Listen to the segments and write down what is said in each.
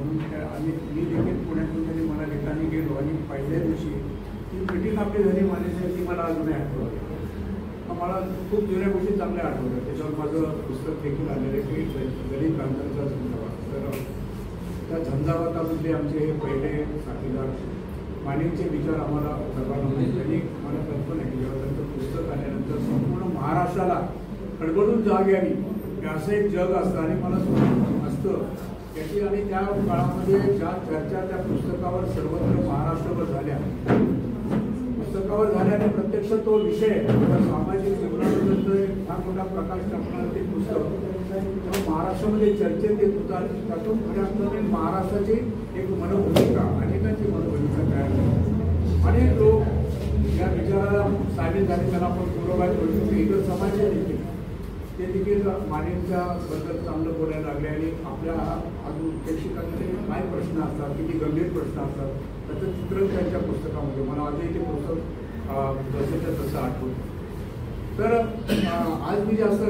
आणि मी देखील पुण्यातून त्यांनी मला घेताना गेलो आणि पहिल्या दिवशी ती मिटिंग आपली झाली मानेसाहेब ती मला अजूनही आठवत. मला खूप जुन्या गोष्टी चांगल्या आठवतात. त्याच्यावर माझं पुस्तक देखील आलेलं आहे की गरीब बांधवांचा झंझावात. तर त्या झंझावातामधले आमचे हे पहिले साथीदार मानेचे विचार आम्हाला सर्वांना माहीत. त्यांनी मला कल्पना केली जेव्हा त्यांचं पुस्तक आल्यानंतर संपूर्ण महाराष्ट्राला खडबडून जाग यावी की असं एक जग असतं आणि मला असतं त्याची. आणि त्या काळामध्ये ज्या चर्चा त्या पुस्तकावर सर्वत्र महाराष्ट्रभर झाल्या, पुस्तकावर झाल्या आणि प्रत्यक्ष तो विषय सामाजिक जीवनाबद्दल हा मोठा प्रकाश टाकणारं ते पुस्तक महाराष्ट्रामध्ये चर्चेत येत होतं आणि त्यातून खऱ्या अर्थाने महाराष्ट्राची एक मनोभूमिका, अनेकांची मनोभूमिका तयार झाली. अनेक लोक या विचाराला सामील झाले. त्यांना आपण पूर्वभाग करू की इतर समाज देखील ते देखील मानेंच्या बद्दल चांगलं बोलायला लागले आणि आपल्या अजून प्रेक्षकांचे काय प्रश्न असतात, किती गंभीर प्रश्न असतात त्याचं चित्रण त्यांच्या पुस्तकामध्ये मला आजही ते पुस्तक जसंच्या तसं आठवतं. तर आज मी जास्त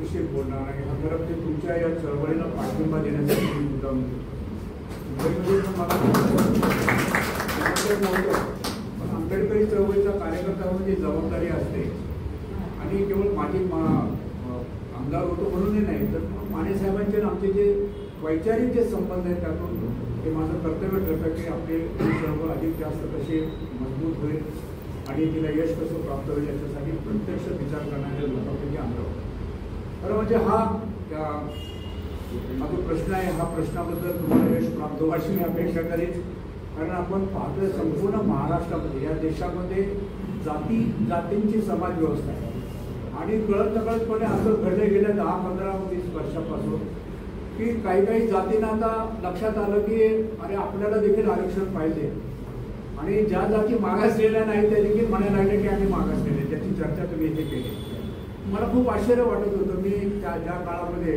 विषय बोलणार नाही. हा खरं ते तुमच्या या चळवळीला पाठिंबा देण्यासाठी मी मुद्दाम पण आंबेडकरी चळवळीचा कार्यकर्ता म्हणजे जबाबदारी असते आणि केवळ माझी आमदार होतो म्हणूनही नाही तर माने साहेबांचे आमचे जे वैचारिक जे संबंध आहेत त्यातून हे माझं कर्तव्य ठरतं की आपले चळवळ अधिक जास्त कसे मजबूत होईल आणि तिला यश कसं प्राप्त होईल याच्यासाठी प्रत्यक्ष विचार करणारे लोकांपैकी आमदार. खरं म्हणजे हा जो प्रश्न आहे हा प्रश्नाबद्दल तुम्हाला यश प्राप्त हो अशी मी अपेक्षा करेन. कारण आपण पाहतोय संपूर्ण महाराष्ट्रामध्ये या देशामध्ये जातींची समाज व्यवस्था आहे आणि कळत नकळतपणे असं घडले गेल्या 10-15-20 वर्षापासून की काही जातींना आता लक्षात आलं की अरे आपल्याला देखील आरक्षण पाहिजे आणि ज्या जाती मागासलेल्या नाही त्या देखील म्हणायला लागले की आम्ही मागासलेले, त्याची चर्चा तुम्ही इथे केली. मला खूप आश्चर्य वाटत होतं. मी ज्या काळामध्ये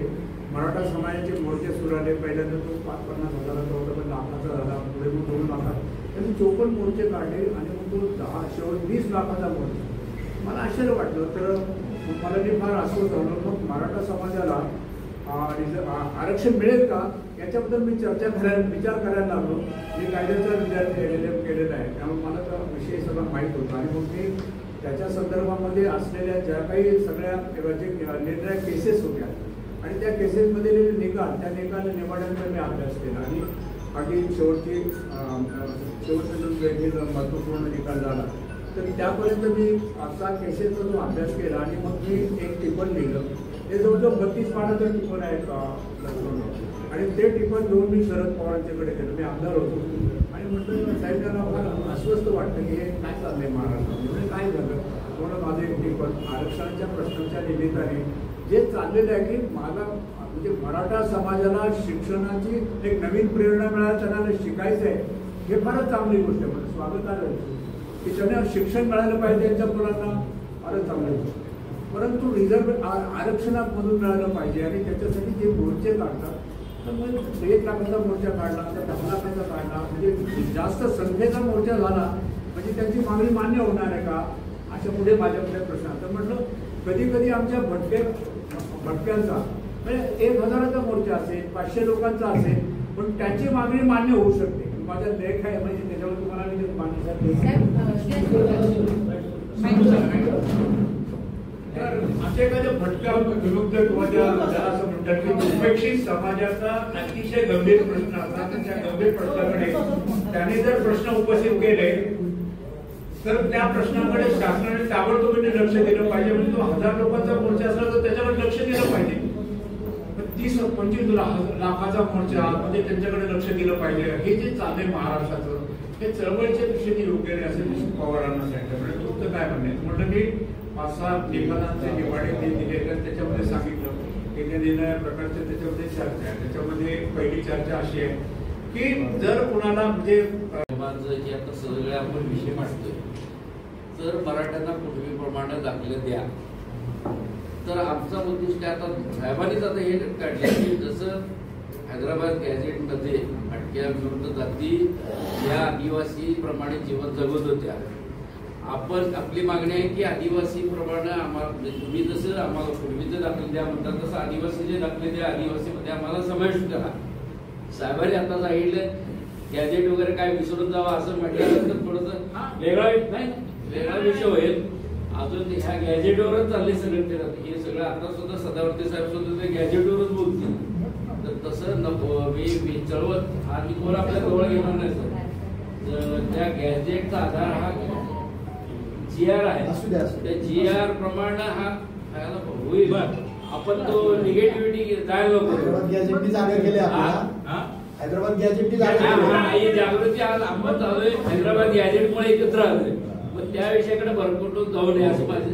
मराठा समाजाचे मोर्चे सुरू आले, पहिल्यांदा तो 5-50 हजाराचा होता पण लाखाचा झाला, पुढे मग 2 लाखात त्यांनी 54 मोर्चे काढले आणि मग तो 20 लाखाचा मोर्चा. मला आश्चर्य वाटलं. तर मला ते फार अस्वस्थ झालं. मग मराठा समाजाला आरक्षण मिळेल का याच्याबद्दल मी विचार करायला लागलो. मी कायद्याचा विद्यार्थी केलेला आहे त्यामुळे मला तो विषय सगळा माहीत होता आणि मग मी त्याच्या संदर्भामध्ये असलेल्या ज्या काही सगळ्या निर्णय केसेस होत्या आणि त्या केसेसमध्ये निकाल त्या निवाड्यांचा मी अभ्यास केला आणि अगदी शेवटचा जो महत्त्वपूर्ण निकाल झाला तर त्यापर्यंत मी असा केसेसचा जो अभ्यास केला आणि मग मी एक टिपण लिहिलं. ते जवळजवळ 32 पानाचं टिपण आहे आणि ते टिपण घेऊन मी शरद पवारांच्याकडे गेलो. मी आमदार होतो आणि म्हटलं साहेब त्यांना मला अस्वस्थ वाटतं की हे काय चाललंय महाराष्ट्रात, म्हणजे काय झालं. म्हणून माझं एक टिपण आरक्षणाच्या प्रश्नाच्या निमित्ताने जे चाललेलं आहे की मला म्हणजे मराठा समाजाला शिक्षणाची एक नवीन प्रेरणा मिळाली, त्यांना शिकायचं आहे हे फारच चांगली गोष्ट आहे. म्हणजे स्वागत आलं की त्यांना शिक्षण मिळालं पाहिजे त्यांच्या मुलांना, फारच चांगली गोष्ट. परंतु आरक्षणामधून मिळालं पाहिजे आणि त्याच्यासाठी जे मोर्चे काढतात तर मग 1 लाखाचा मोर्चा काढला, त्या 10 लाखाचा काढला, म्हणजे जास्त संख्येचा मोर्चा झाला म्हणजे त्यांची मागणी मान्य होणार आहे का अशा पुढे माझ्याकडे प्रश्न. तर म्हटलं कधी आमच्या भटक्यांचा म्हणजे 1000चा मोर्चा असेल, 500 लोकांचा असेल पण त्याची मागणी मान्य होऊ शकते. माझा लेख आहे म्हणजे त्याच्यावर तुम्हाला तर असे एखाद्या भटक्या विरुद्ध किंवा ज्याला असं म्हणतात की उपेक्षित समाजाचा अतिशय गंभीर प्रश्न असतात त्या गंभीर प्रश्नाकडे त्याने जर प्रश्न उपस्थित केले तर त्या प्रश्नाकडे शासनाने ताबडतोब लक्ष दिलं पाहिजे. म्हणजे तो 1000 लोकांचा मोर्चा असला तर त्याच्याकडे लक्ष दिलं पाहिजे. 30-25 लाखाचा मोर्चा म्हणजे त्यांच्याकडे लक्ष दिलं पाहिजे. हे जे चाललंय महाराष्ट्राचं हे चळवळीच्या दिशेने योग्य नाही असं पवारांना सांगितलं. म्हणजे तुमचं काय म्हणणं म्हटलं की 5-6 निकालांचे निवाडे ते दिले तर त्याच्यामध्ये सांगितलं की त्या प्रकारचे त्याच्यामध्ये चर्चा आहे. त्याच्यामध्ये पहिली चर्चा अशी आहे की जर कुणाला म्हणजे जे आता सगळे आपण विषय मांडतोय तर मराठ्यांना पूर्वीप्रमाणे दाखले द्या. तर आमचा उद्दिष्ट आता साहेबांनीच आता हे काढले की जसं हैदराबाद गॅझेटमध्ये भटक्या विरुद्ध जाती या आदिवासी प्रमाणे जीवन जगत होत्या. आपण आपली मागणी आहे की आदिवासी प्रमाणे आम्हाला तुम्ही जसं आम्हाला पूर्वीचे दाखले द्या म्हणतात तसं आदिवासी जे दाखले द्या आदिवासीमध्ये आम्हाला समावेश करा. साहेबांनी आता सांगितलं गॅजेट वगैरे काय विसरून जावं असं म्हटल्यानंतर थोडंसं वेगळा विषय होईल. अजून ह्या गॅजेटवरच चालले सगळे हे सगळं. आता सुद्धा सदावर्ती साहेब सुद्धा ते गॅजेटवरच बोलतील. तर तसं नको. मी चळवत आणि कोण आपल्या जवळ घेणार नाही सर. त्या गॅजेटचा आधार हा GR आहे. त्या GR प्रमाणे हा होईल. आपण तो निगेटिव्हिटी जायला नको. गॅजेटची जागा केली हैदराबाद गॅजेटची जागा जागृती आज आपण चालू हैदराबाद गॅजेटमुळे एकत्र आलोय. पण त्या विषयाकडे भरपूर जाऊ नये असं माझी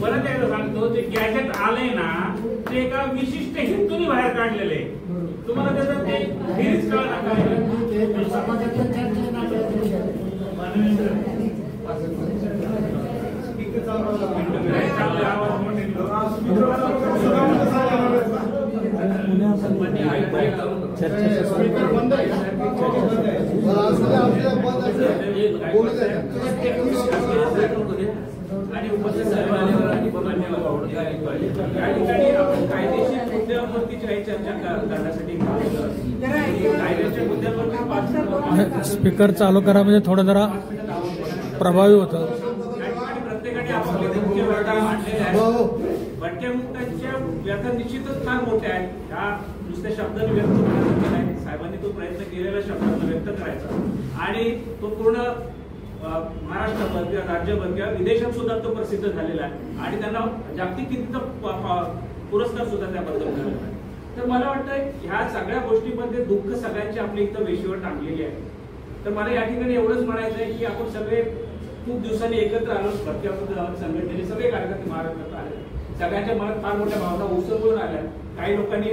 परत एकदा सांगतो. जे गॅजेट आलंय ना ते एका विशिष्ट हेतूने बाहेर काढलेले. तुम्हाला त्याचं ते हेच कळणार आणि उपस्थित साहेब आल्यावर आणि धन्यवाद. या ठिकाणी आपण कायदेशीर मुद्द्यांवरती चर्चा करण्यासाठी कायद्याच्या मुद्द्यांवरती स्पीकर चालू करा म्हणजे थोडं जरा प्रभावी होतं. प्रत्येकाने आपापले मुख्य व्यथा मांडलेल्या आहेत. भटक्या मुक्तांच्या व्यथा निश्चितच फार मोठ्या आहेत. ह्या नुसत्या शब्दाने व्यक्त करायचा नाही. साहेबांनी तो प्रयत्न केलेला शब्दांना व्यक्त करायचा आणि तो पूर्ण महाराष्ट्राभर किंवा राज्यभर किंवा विदेशात सुद्धा तो प्रसिद्ध झालेला आहे आणि त्यांना जागतिक कीर्तीचा पुरस्कार सुद्धा त्याबद्दल मिळालेला आहे. तर मला वाटतं ह्या सगळ्या गोष्टींमध्ये दुःख सगळ्यांची आपली इथं वेशीवर टांगलेली आहे. तर मला या ठिकाणी एवढंच म्हणायचं आहे की आपण सगळे खूप दिवसांनी एकत्र आलो. भटक्या संघटनेने सगळे कार्यकर्ते महाराष्ट्रात आले. सगळ्यांच्या मनात फार मोठ्या भावना उसळून आल्या. काही लोकांनी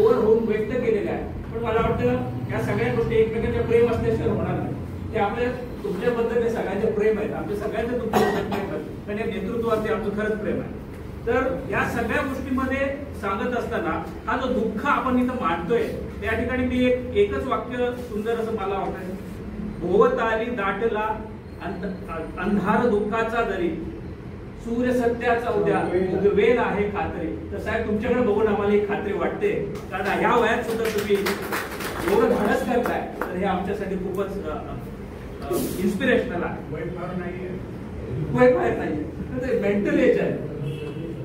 ओव्हर होऊन व्यक्त केलेल्या आहेत. पण मला वाटतं या सगळ्या गोष्टी एकमेकांच्या प्रेम असल्याशिवाय होणार नाही. ते आपल्या तुमच्याबद्दल हे सगळ्यांचे प्रेम आहेत. आमच्या सगळ्यांचं तुमच्याबद्दल प्रेम आहे. पण या नेतृत्वावरती आमचं खरंच प्रेम आहे. तर या सगळ्या गोष्टींमध्ये सांगत असताना हा जो दुःख आपण इथं मांडतोय त्या ठिकाणी मी एकच वाक्य सुंदर असं मला वाटतं. भोवत आली दाटला अंधार दुःखाचा दरी सूर्य सत्याचा उद्या वेल आहे खात्री. तर साहेब तुमच्याकडे बघून आम्हाला एक खात्री वाटते. कारण ह्या वयात सुद्धा तुम्ही एवढं धाडस करताय तर हे आमच्यासाठी खूपच इन्स्पिरेशनल आहे. वय फार नाहीये. मेंटल एज आहे.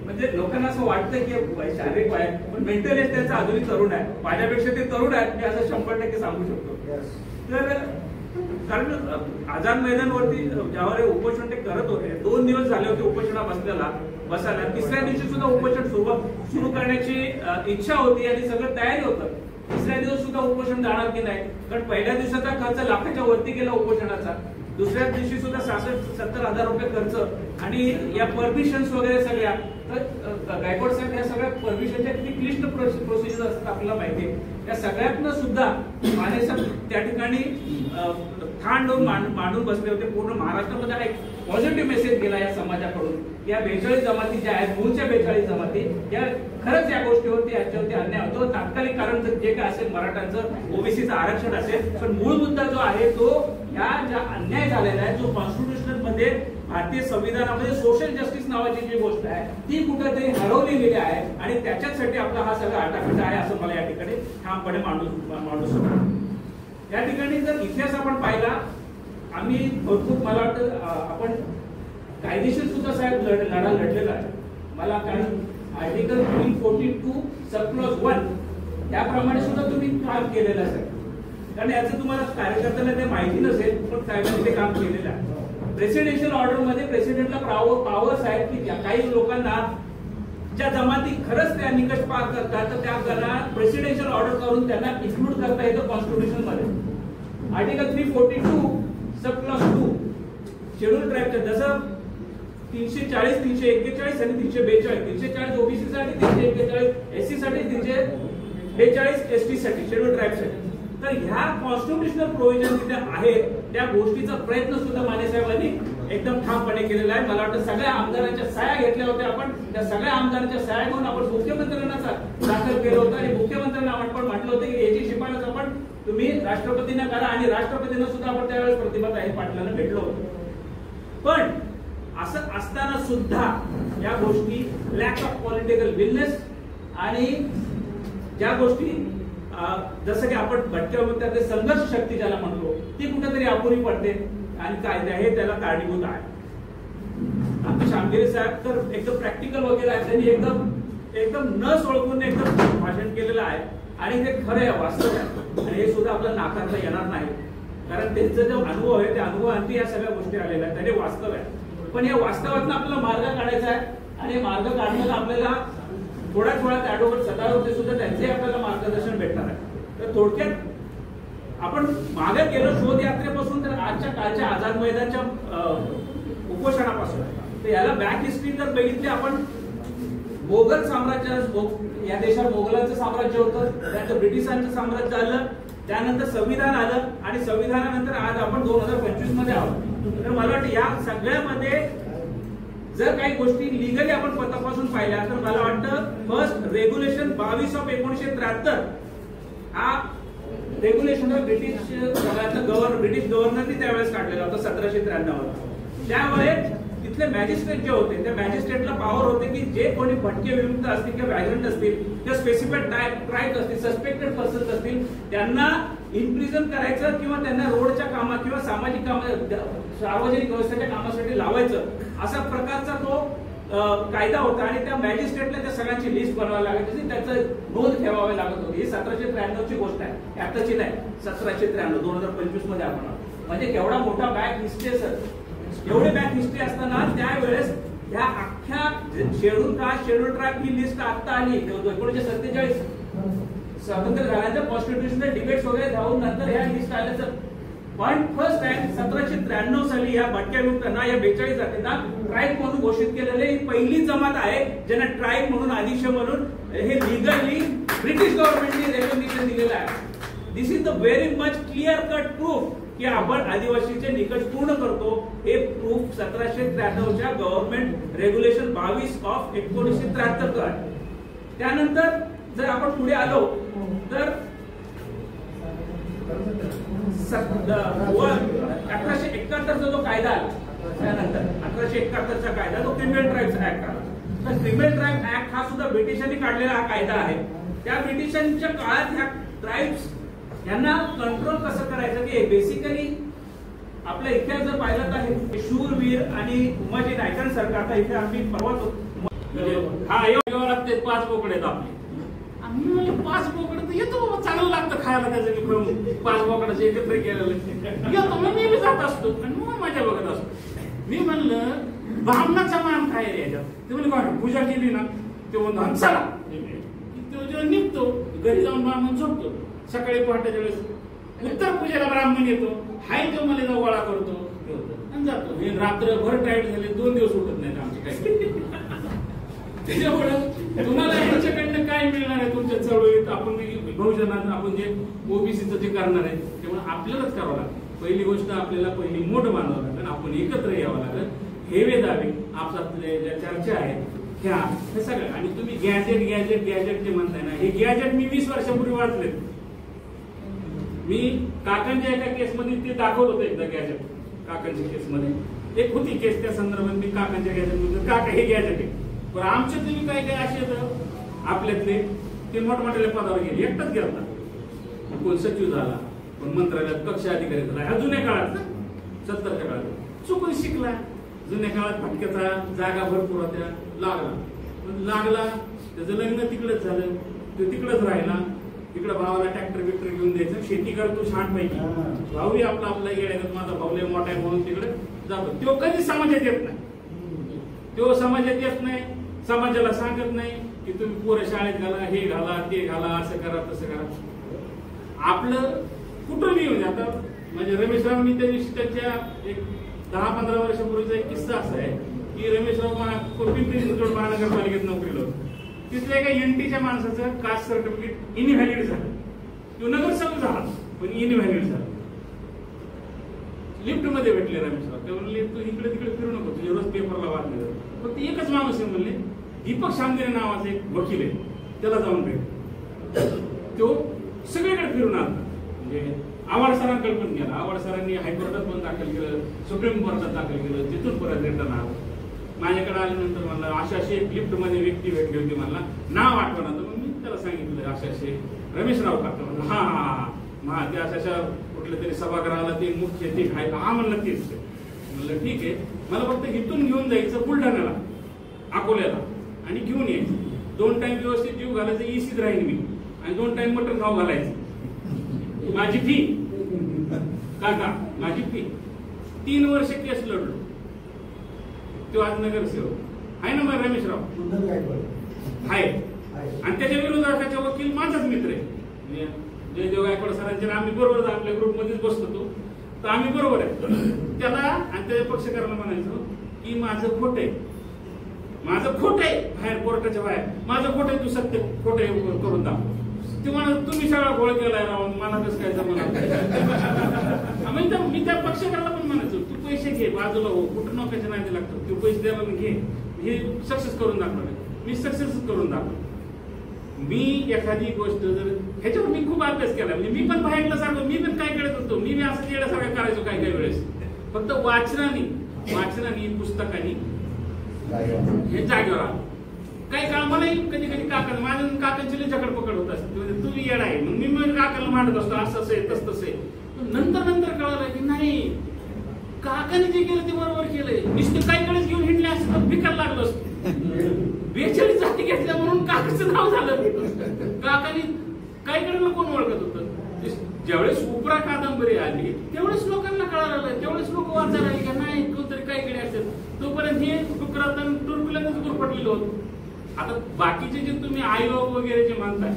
म्हणजे लोकांना असं वाटतं की शारीरिक वय पण मेंटल एज त्यांचा अजूनही तरुण आहे. माझ्यापेक्षा ते तरुण आहेत मी असं 100% सांगू शकतो. तर कारण आझाद मैदानवरती ज्यावर उपोषण ते करत होते 2 दिवस झाले होते उपोषणा बसायला. तिसऱ्या दिवशी सुद्धा उपोषण सुरू करण्याची इच्छा होती आणि सगळं तयारी होतं. तिसऱ्या दिवस सुद्धा उपोषण जाणार की नाही. कारण पहिल्या दिवसाचा खर्च लाखाच्या वरती गेला उपोषणाचा. दुसऱ्या दिवशी सुद्धा 60-70 हजार रुपये खर्च आणि या परमिशन्स वगैरे सगळ्या. तर गायकवाड साहेब या सगळ्या परमिशनच्या किती क्लिष्ट प्रोसिजर असतात आपल्याला माहिती आहे. त्या सगळ्यातनं सुद्धा माने साहेब त्या ठिकाणी ठाण मांडून बसले होते. पूर्ण महाराष्ट्रामध्ये हा एक पॉझिटिव्ह मेसेज गेला या समाजाकडून. या 42 जमाती ज्या आहेत मूळच्या 42 जमाती या खरंच या गोष्टीवरती याच्यावरती अन्याय होतो. तात्कालिक कारण जे काय असेल मराठ्यांचं ओबीसीचं आरक्षण असेल पण मूळ मुद्दा जो आहे तो या ज्या अन्याय झालेला आहे जो कॉन्स्टिट्यूशनल मध्ये भारतीय संविधानामध्ये सोशल जस्टिस नावाची जी गोष्ट आहे ती कुठेतरी हरवली गेली आहे आणि त्याच्यासाठी आपला हा सगळा आटापिटा आहे असं मला या ठिकाणी ठामपणे मांडू शकतो. या ठिकाणी जर इतिहास आपण पाहिला आम्ही भरपूर मला वाटतं आपण कायदेशीर सुद्धा साहेब लढा लढलेला आहे. मला कारण आर्टिकल 342 सबक्लॉज 1 त्याप्रमाणे सुद्धा तुम्ही काम केलेलं आहे. कारण याचं तुम्हाला कार्यकर्त्यांना ते माहिती नसेल पण साहेबांनी ते काम केलेलं आहे. प्रेसिडेन्शियल ऑर्डर मध्ये प्रेसिडेंटला पॉवर्स आहेत की काही लोकांना ज्या जमाती खरंच त्या निकष पार करतात तर त्या प्रेसिडेन्शियल ऑर्डर करून त्यांना इन्क्लूड करता येतं कॉन्स्टिट्यूशन मध्ये. आर्टिकल 342 सबक्लॉज 2 शेड्यूल ट्राईबचं जसं 340, 341 आणि 342. 340 ओबीसी साठी, 341 एससी साठी, 342 एसटी साठी शेड्यूल ट्राईब साठी. तर ह्या कॉन्स्टिट्यूशनल प्रोव्हिजन तिथे आहेत त्या गोष्टीचा प्रयत्न सुद्धा माने साहेबांनी एकदम ठामपणे केलेला आहे. मला वाटतं सगळ्या आमदारांच्या सह्या घेतल्या होत्या आपण. त्या सगळ्या आमदारांच्या सह्या घेऊन आपण मुख्यमंत्र्यांना दाखल केलं होतं आणि मुख्यमंत्र्यांना आपण म्हटलं होतं की याची शिफारस आपण तुम्ही राष्ट्रपतींना करा आणि राष्ट्रपतींना सुद्धा आपण त्यावेळेस प्रतिभाताई पाटलांना भेटलो होतो. पण असं असताना सुद्धा या गोष्टी लॅक ऑफ पॉलिटिकल विलनेस आणि ज्या गोष्टी जसं की आपण भटक्या संघर्ष शक्ती ज्याला म्हणतो ती कुठेतरी अपुरी पडते आणि कायदा हे त्याला कारणीभूत आहे. आमचे शामगिरी साहेब तर एकदम प्रॅक्टिकल वगैरे आहे, त्यांनी एकदम न सोडवून एकदम भाषण केलेलं आहे आणि ते खरं आहे, वास्तव आहे आणि हे सुद्धा आपल्याला नाकारता येणार नाही, कारण त्यांचा जो अनुभव आहे त्या अनुभवांती या सगळ्या गोष्टी आलेल्या आहेत, त्याने वास्तव आहे. पण या वास्तवातून आपल्याला मार्ग काढायचा आहे आणि मार्ग काढण्याला आपल्याला थोड्या ऍडव्होकेट सदावर्ते सुद्धा त्यांचे आपल्याला मार्गदर्शन भेटणार आहे. तर थोडक्यात आपण मागे गेलो शोध यात्रेपासून तर आजच्या कालच्या आझाद मैदानच्या उपोषणापासून, तर याला बॅक हिस्ट्री जर बघितली आपण, मोगल साम्राज्य या देशात मोगलांचं साम्राज्य होतं, त्यानंतर ब्रिटिशांचं साम्राज्य आलं, त्यानंतर संविधान आलं आणि संविधानानंतर आज आपण 2025 मध्ये आहोत. तर मला वाटतं या सगळ्यामध्ये जर काही गोष्टी लिगली आपण तपासून पाहिल्या तर मला वाटतं फर्स्ट रेग्युलेशन 22/1973 हा रेग्युलेशन ब्रिटिश गव्हर्नरनी त्यावेळेस काढलेला होता 1793. त्यावेळेस तिथले मॅजिस्ट्रेट जे होते त्या मॅजिस्ट्रेटला पॉवर होते की जे कोणी भटके विमुक्त असतील किंवा व्हायग्रंट असतील किंवा स्पेसिफाईड ट्राईब असतील, सस्पेक्टेड पर्सन असतील, त्यांना इनप्रिझन करायचं किंवा त्यांना रोडच्या कामात किंवा सामाजिक कामात सार्वजनिक व्यवस्थेच्या कामासाठी लावायचं असा प्रकारचा तो कायदा होता आणि त्या मॅजिस्ट्रेटला त्या सगळ्यांची लिस्ट बनवायला लागायची, त्याचं नोंद ठेवावी लागत होती. ही 1793 ची गोष्ट आहे, आताची नाही. 1793 2025 मध्ये आपण, म्हणजे केवढा मोठा बॅक हिस्ट्री सर. एवढे बॅक हिस्ट्री असताना त्यावेळेस ह्या अख्ख्या शेड्यूल कास्ट शेड्यूल ट्राईब ही लिस्ट आता आली 1947 स्वातंत्र्य झाल्यानंतर कॉन्स्टिट्यूशनल डिबेट्स वगैरे धावून नंतर ह्या लिस्ट आल्याचं. पण फर्स्ट टाइम 1793 साली या भटक्या विमुक्तांना या 42 जातींना ट्राईब म्हणून घोषित केलेले ही पहिली जमात आहे ज्यांना ट्राईब म्हणून आदिश म्हणून हे लिगली ब्रिटिश गव्हर्नमेंटने रेकॉग्निशन दिलेलं आहे. This is the very much clear cut proof की आपण आदिवासीचे निकष पूर्ण करतो. हे प्रूफ 1793च्या गव्हर्नमेंट रेग्युलेशन 22/1973 आहे. त्यानंतर जर आपण पुढे आलो तर 1871चा जो कायदा आला, त्यानंतर 1871चा कायदा तो क्रिमिनल ट्राईब्स ऍक्ट आला. तर क्रिमिनल ट्राईब ऍक्ट हा सुद्धा ब्रिटिशांनी काढलेला हा कायदा आहे. त्या ब्रिटिशांच्या काळात ह्या ट्राईब्स यांना कंट्रोल कसं करायचं की बेसिकली आपल्या इतिहास जर पाहिलं तर शूरवीर आणि उमाजी नायकां सरकारचा इथे आम्ही पर्वत हा येऊ लागते 5 बोकडे आपले. आम्ही म्हणजे 5 बोकडे तर येतो बाबा, चांगलं लागतं खायला त्याचं 5 बोकडाचे एकत्र केलेलं येतो. मी नेहमी जात असतो आणि मग मजा बघत असतो. मी म्हणलं ब्राह्मणाचा मान काय रे याच्यात, ते म्हणजे पूजा केली ना ते म्हणून चला तो जेव्हा निघतो घरी जाऊन ब्राह्मण झोपतो. सकाळी पहाटेच्या वेळेस उत्तर पूजेला ब्राह्मण येतो, हाय तो मला गोळा करतो आणि जातो. हे रात्रभर टाईट झाले, 2 दिवस उठत नाहीत आमचे काही. त्याच्यामुळे तुम्हाला यांच्याकडनं काय मिळणार आहे तुमच्या चळवळीत, आपण बहुजनांना आपण जे ओबीसीचं जे करणार आहे त्यामुळे आपल्यालाच करावं लागतं. पहिली गोष्ट आपल्याला पहिली मोठ मानावं लागेल, आपण एकत्र यावं लागेल. हे दावे आपल्या ज्या चर्चा आहेत ह्या हे सगळं. आणि तुम्ही गॅजेट जे म्हणताय ना, हे गॅजेट मी 20 वर्षापूर्वी वाचले. मी काकांच्या एका केसमध्ये ते दाखवत होतं एकदा गॅजेट. काकांच्या केसमध्ये एक होती केस, त्या संदर्भात मी काकांच्या गॅजेट काका हे गॅजेट आहे. पण आमच्या तुम्ही काय काय असे आपल्यातले ते मोठमोठ्या पदावर गेले, एकटाच गेला. कोण सचिव झाला, कोण मंत्रालयात कक्ष अधिकारी झाला. ह्या जुन्या काळात 70च्या काळात चुकून शिकला. जुन्या काळात फटक्याचा जागा भरपूर होत्या, लागला त्याचं लग्न तिकडेच झालं, तो तिकडेच राहिला. तिकडे भावाला ट्रॅक्टर बिक्टर घेऊन द्यायचं, शेती करतो छानपैकी. भाऊही आपला गेला, माझा भाऊ लय मोठा आहे म्हणून तिकडे जातो. तो कधी समाजात येत नाही, तो समाजात येत नाही, समाजाला सांगत नाही की तुम्ही पोरं शाळेत घाला, हे घाला, ते घाला, असं करा, तसं करा. आपलं कुठं येऊन आता म्हणजे रमेशरावनी त्या दिवशी त्यांच्या एक 10-15 वर्षापूर्वीचा एक किस्सा असा आहे की रमेशराव पिंपरी महानगरपालिकेत नोकरीला होतं. तिथल्या एका एनटीच्या माणसाचं कास्ट सर्टिफिकेट इनव्हॅलिड झालं. तो नगरसेवक झाला पण इनव्हॅलिड झाला. लिफ्ट मध्ये भेटले रमेशराव. ते म्हणले तू इकडे तिकडे फिरू नको, तुझे रोज पेपरला वाचले. फक्त एकच माणूस आहे म्हणले, दीपक शांदिरे नावाचा एक वकील आहे, त्याला जाऊन भेट. तो सगळीकडे फिरून आला. म्हणजे आव्हाड सरांकडे पण गेला. आव्हाड सरांनी हायकोर्टात पण दाखल केलं, सुप्रीम कोर्टात दाखल केलं, तिथून परत रिटर्न आलं. माझ्याकडे आल्यानंतर म्हणलं अशी एक लिफ्ट मध्ये व्यक्ती भेटली होती, मला नाव आठवण. तर मग मी त्याला सांगितलं असे रमेशराव काका म्हणलं हा हा हा ते अशा कुठल्या तरी सभागृहाला ते मुख्य ते काय हा म्हणलं तेच म्हणलं ठीक आहे, मला फक्त इथून घेऊन जायचं बुलढाण्याला अकोल्याला आणि घेऊन यायचं, 2 टाइम व्यवस्थित जीव घालायचं, इसीत राहीन मी आणि 2 टाइम मटण खाऊ घालायचं, माझी फी काका माझी फी. 3 वर्ष केस लढलो, तो आज नगरसेवक आहे ना मग रमेशराव आहे आणि त्याच्या विरोधाचा वकील माझाच मित्र आहे जयदेव गायकवाड सरांचे. आम्ही बरोबर आपल्या ग्रुपमध्येच बसतो, तर आम्ही बरोबर आहे त्याला आणि त्याच्या पक्षकाराला म्हणायचो की माझं खोट आहे, माझं खोट आहे, बाहेर कोर्टाच्या बाहेर माझं खोट आहे, तू सत्य खोट आहे करून दाखव. ते म्हणा तुम्ही सगळा गोळ केलाय राहून मला कसं काय जमलं. मी त्या पक्षकाराला पण म्हणायचो तू पैसे घे बाजूला हो, कुठं नोकऱ्याच्या नादी लागतो, तू पैसे द्यायला घे, हे सक्सेस करून दाखवलं, मी सक्सेस करून दाखवलं. मी एखादी गोष्ट जर ह्याच्यावर मी खूप अभ्यास केला, म्हणजे मी पण बाहेरला सारखं मी पण काय करत होतो, मी असं येण्यासारखं करायचो काही वेळेस, फक्त वाचनाने पुस्तकाने हे जागेवर आलं. काही काळ मलाही कधी कधी माझ्या काकांची झगड पकड होत असते, म्हणजे तुम्ही येडा आहे, मग मी काकाला मांडत असतो असं आहे तसं आहे. नंतर कळालं की नाही काकाने जे केलं ते बरोबर केलंय, नुसतं काहीकडेच घेऊन हिंडले असतं तर भिकार लागलं असतं. 42 जाती घेतल्या म्हणून काकाचं नाव झालं. काकाने काहीकडे कोण ओळखत होतं, ज्यावेळेस उपरा कादंबरी आली तेवढेच लोकांना कळालं, तेवढेच लोक वाचायला लागले की नाही कोणतरी काहीकडे असेल. तोपर्यंत हे डुकरात टुरकुल्यातच गुरफटलेलं होतं. आता बाकीचे जे तुम्ही आयोग वगैरे जे मानताय,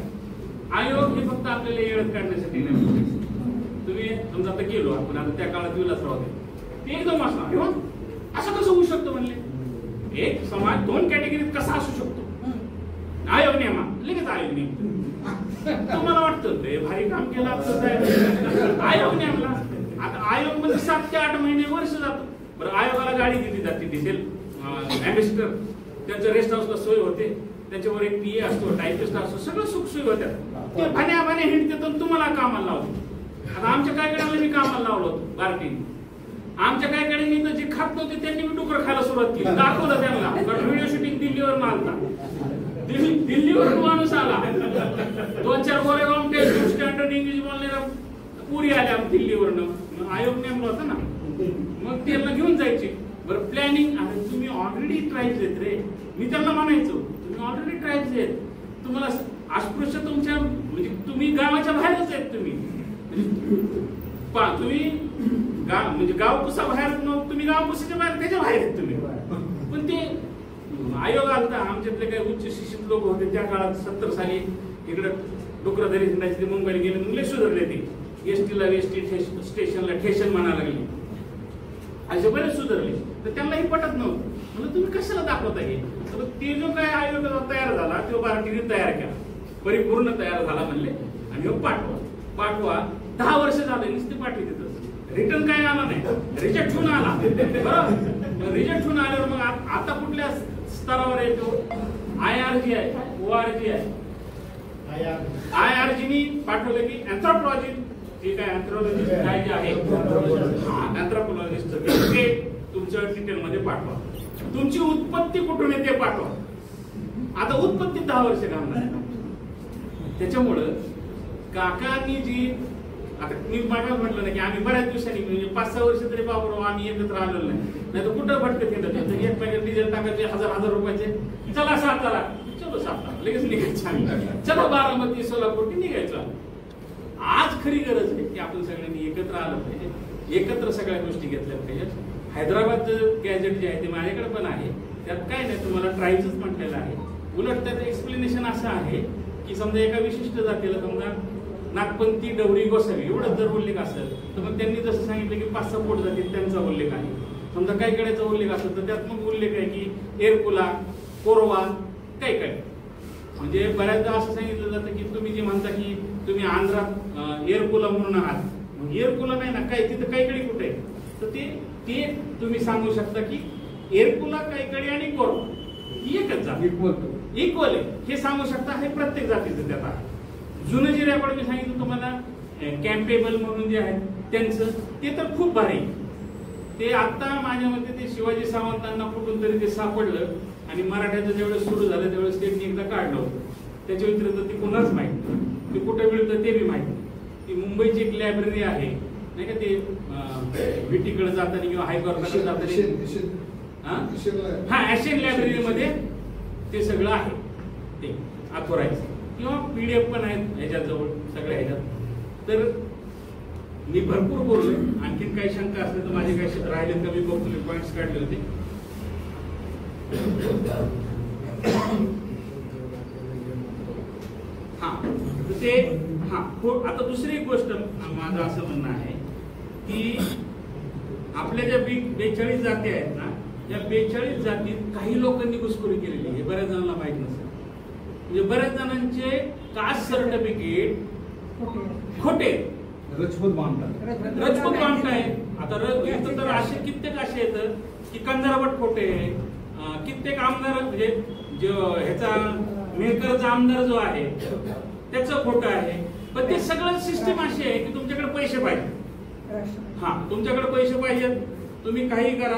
आयोग हे फक्त आपल्याला येळत काढण्यासाठी नाही. तुम्ही समजा आता गेलो आपण, आता त्या काळात विलासराव ते एकदम असणार असं कसं होऊ शकतं म्हणले, एक समाज 2 कॅटेगरीत कसा असू शकतो, आयोग नेमा लगेच आयोग नेम. तुम्हाला वाटतं ते भारी काम केलं आयोग नेमला. आता आयोग मध्ये 7 ते 8 महिने वर्ष जातं. बरं आयोगाला गाडी दिली जाते, डिझेल अँबॅसिडर, त्यांचं रेस्ट हाऊसला सोय होते, त्याच्यावर एक PA असतो, टायपिस्ट असतो, सगळं सुख सोयी होत्या. ते भाण्या हिंडते तर तुम्हाला कामाला लावतो. आता आमच्या काय कडाला मी कामाला लावलं होतं बार्टीने. आमच्या काय कडाने जे खात नव्हते त्यांनी मी डुकर खायला सुरुवात केली, दाखवलं त्यांना. कारण व्हिडिओ शूटिंग दिल्लीवर आलता, दिल्लीवरून माणूस आला, 2-4 गोरेगाव स्टँडर्ड इंग्लिश बोलणाऱ्या पुरी आल्या दिल्लीवरनं, आयोग नेमला होता ना, मग त्यांना घेऊन जायचे. बरं प्लॅनिंग, आणि तुम्ही ऑलरेडी ट्राईब्स आहेत रे, मी त्यांना म्हणायचो तुम्ही ऑलरेडी ट्राईब्स आहेत, तुम्हाला अस्पृश्य तुमच्या म्हणजे तुम्ही गावाच्या बाहेरच आहेत, तुम्ही म्हणजे गाव कुसा बाहेर, तुम्ही गाव कुसाच्या बाहेर त्याच्या बाहेर आहेत तुम्ही. पण ते आयोग आलता, आमच्यातले काही उच्च शिक्षित लोक होते त्या काळात 70 साली इकडे डुकराधरी हिंडायचे, ते मुंबईला गेले, मुंबई सुधारले, ते एसटीला एसटी स्टेशनला ठेशन म्हणायला लागले, असे बरेच सुधारले. तर त्यांनाही पटत नव्हतं, म्हणजे तुम्ही कशाला दाखवता हे. तर ते जो काय आयोग तयार झाला तो बार्टीने तयार केला, परिपूर्ण तयार झाला म्हणले, आणि पाठवा 10 वर्ष झाले नुसते पाठवी देतात, रिटर्न काय आला नाही, रिजेक्ट होऊन आला. बरोबर, रिजेक्ट होऊन आल्यावर मग आता कुठल्या स्तरावर येतो, IRG आहे, ORG आहे. IRG नी पाठवलं की अँथ्रोपॉलॉजी, ठीक आहे, अँथ्रोपॉलॉजी काय जे आहे अँथ्रोपॉलॉजिस्ट ते तुमच्या डिटेल मध्ये पाठवा, तुमची उत्पत्ती कुठून आहे ते पाठवा. आता उत्पत्ती 10 वर्ष घालणार. त्याच्यामुळं काकांनी जी, आता मी मागायला म्हटलं ना की आम्ही बऱ्याच दिवसांनी म्हणजे 5-6 वर्ष तरी बाबूराव आम्ही एकत्र आलेलो नाही तर कुठं भटकत येतात, एक पॅकेट डिझेल टाकायचे 1000 रुपयाचे, चला 7 लाख, चलो 7 लाख लगेच निघायचं, चला बारामती सोलापूर निघायचं. आज खरी गरज आहे की आपण सगळ्यांनी एकत्र आलं पाहिजे, एकत्र सगळ्या गोष्टी घेतल्या पाहिजेत. हैदराबाद गॅजेट जे आहे ते माझ्याकडे पण आहे, त्यात काय नाही तुम्हाला ट्राईब्सच म्हटलेलं आहे. उलट त्याचं एक्सप्लेनेशन असं आहे की समजा एका विशिष्ट जातीला समजा नागपंथी, डवरी, गोसावी एवढंच जर उल्लेख असेल तर मग त्यांनी जसं सांगितलं की 5-6 पोट जातील त्यांचा उल्लेख आहे. समजा काही कडेचा उल्लेख असेल तर त्यात मग उल्लेख आहे की एरकुला, कोरवा, काही म्हणजे बऱ्याचदा असं सांगितलं जातं की तुम्ही जे म्हणता की तुम्ही आंध्रात एरकुला म्हणून आहात, मग एरकुला नाही ना, काही तिथं काहीकडे कुठे आहे, तर ते तुम्ही सांगू शकता की एरकुला, काहीकडे आणि कोरवा ही एकच जात, इक्वल आहे हे सांगू शकता. हे प्रत्येक जातीचं त्यात आहे. जुनं जे रेकॉर्ड मी सांगितलं तुम्हाला कॅम्पेबल म्हणून जे आहे त्यांचं, ते तर खूप भारी. ते आता माझ्या मते ते शिवाजी सावंतांना कुठून तरी ते सापडलं आणि मराठ्याचं जेवढं सुरू झालं त्यावेळेस त्यांनी एकदा काढलं होतं, त्याच्या व्यतिरिक्त ते कोणाच माहिती. ते कुठे मिळतं ते बी माहिती. ती मुंबईची एक लायब्ररी आहे नाही का, ते विटीकडे जाताना किंवा हायकोर्टाकडे जाताना हा ॲशियन लायब्ररीमध्ये ते सगळं आहे, ते ऑथोराईज किंवा PDF पण आहेत ह्याच्याजवळ सगळ्या ह्याच्यात. तर मी भरपूर बोललोय. आणखीन काही शंका असल्या तर माझे काही राहिले तर मी बघतो, मी पॉइंट्स काढले होते. हा ते हा आता दुसरी एक गोष्ट माझं असं म्हणणं आहे की आपल्या ज्या 42 जाती आहेत ना, या 42 जातीत काही लोकांनी घुसखोरी केलेली आहे, बऱ्याच जणांना माहित नसेल. म्हणजे बऱ्याच जणांचे कास्ट सर्टिफिकेट खोटे, रजपूत बामटा आहे. आता इथं तर असे कित्येक असे येतं की कंजरावट खोटे आहे, कित्येक आमदार म्हणजे जो ह्याचा मेहकरचा आमदार जो आहे त्याचं खोटं आहे. पण ते सगळं सिस्टीम अशी आहे की तुमच्याकडे पैसे पाहिजे. हा तुमच्याकडे पैसे पाहिजेत, तुम्ही काही करा,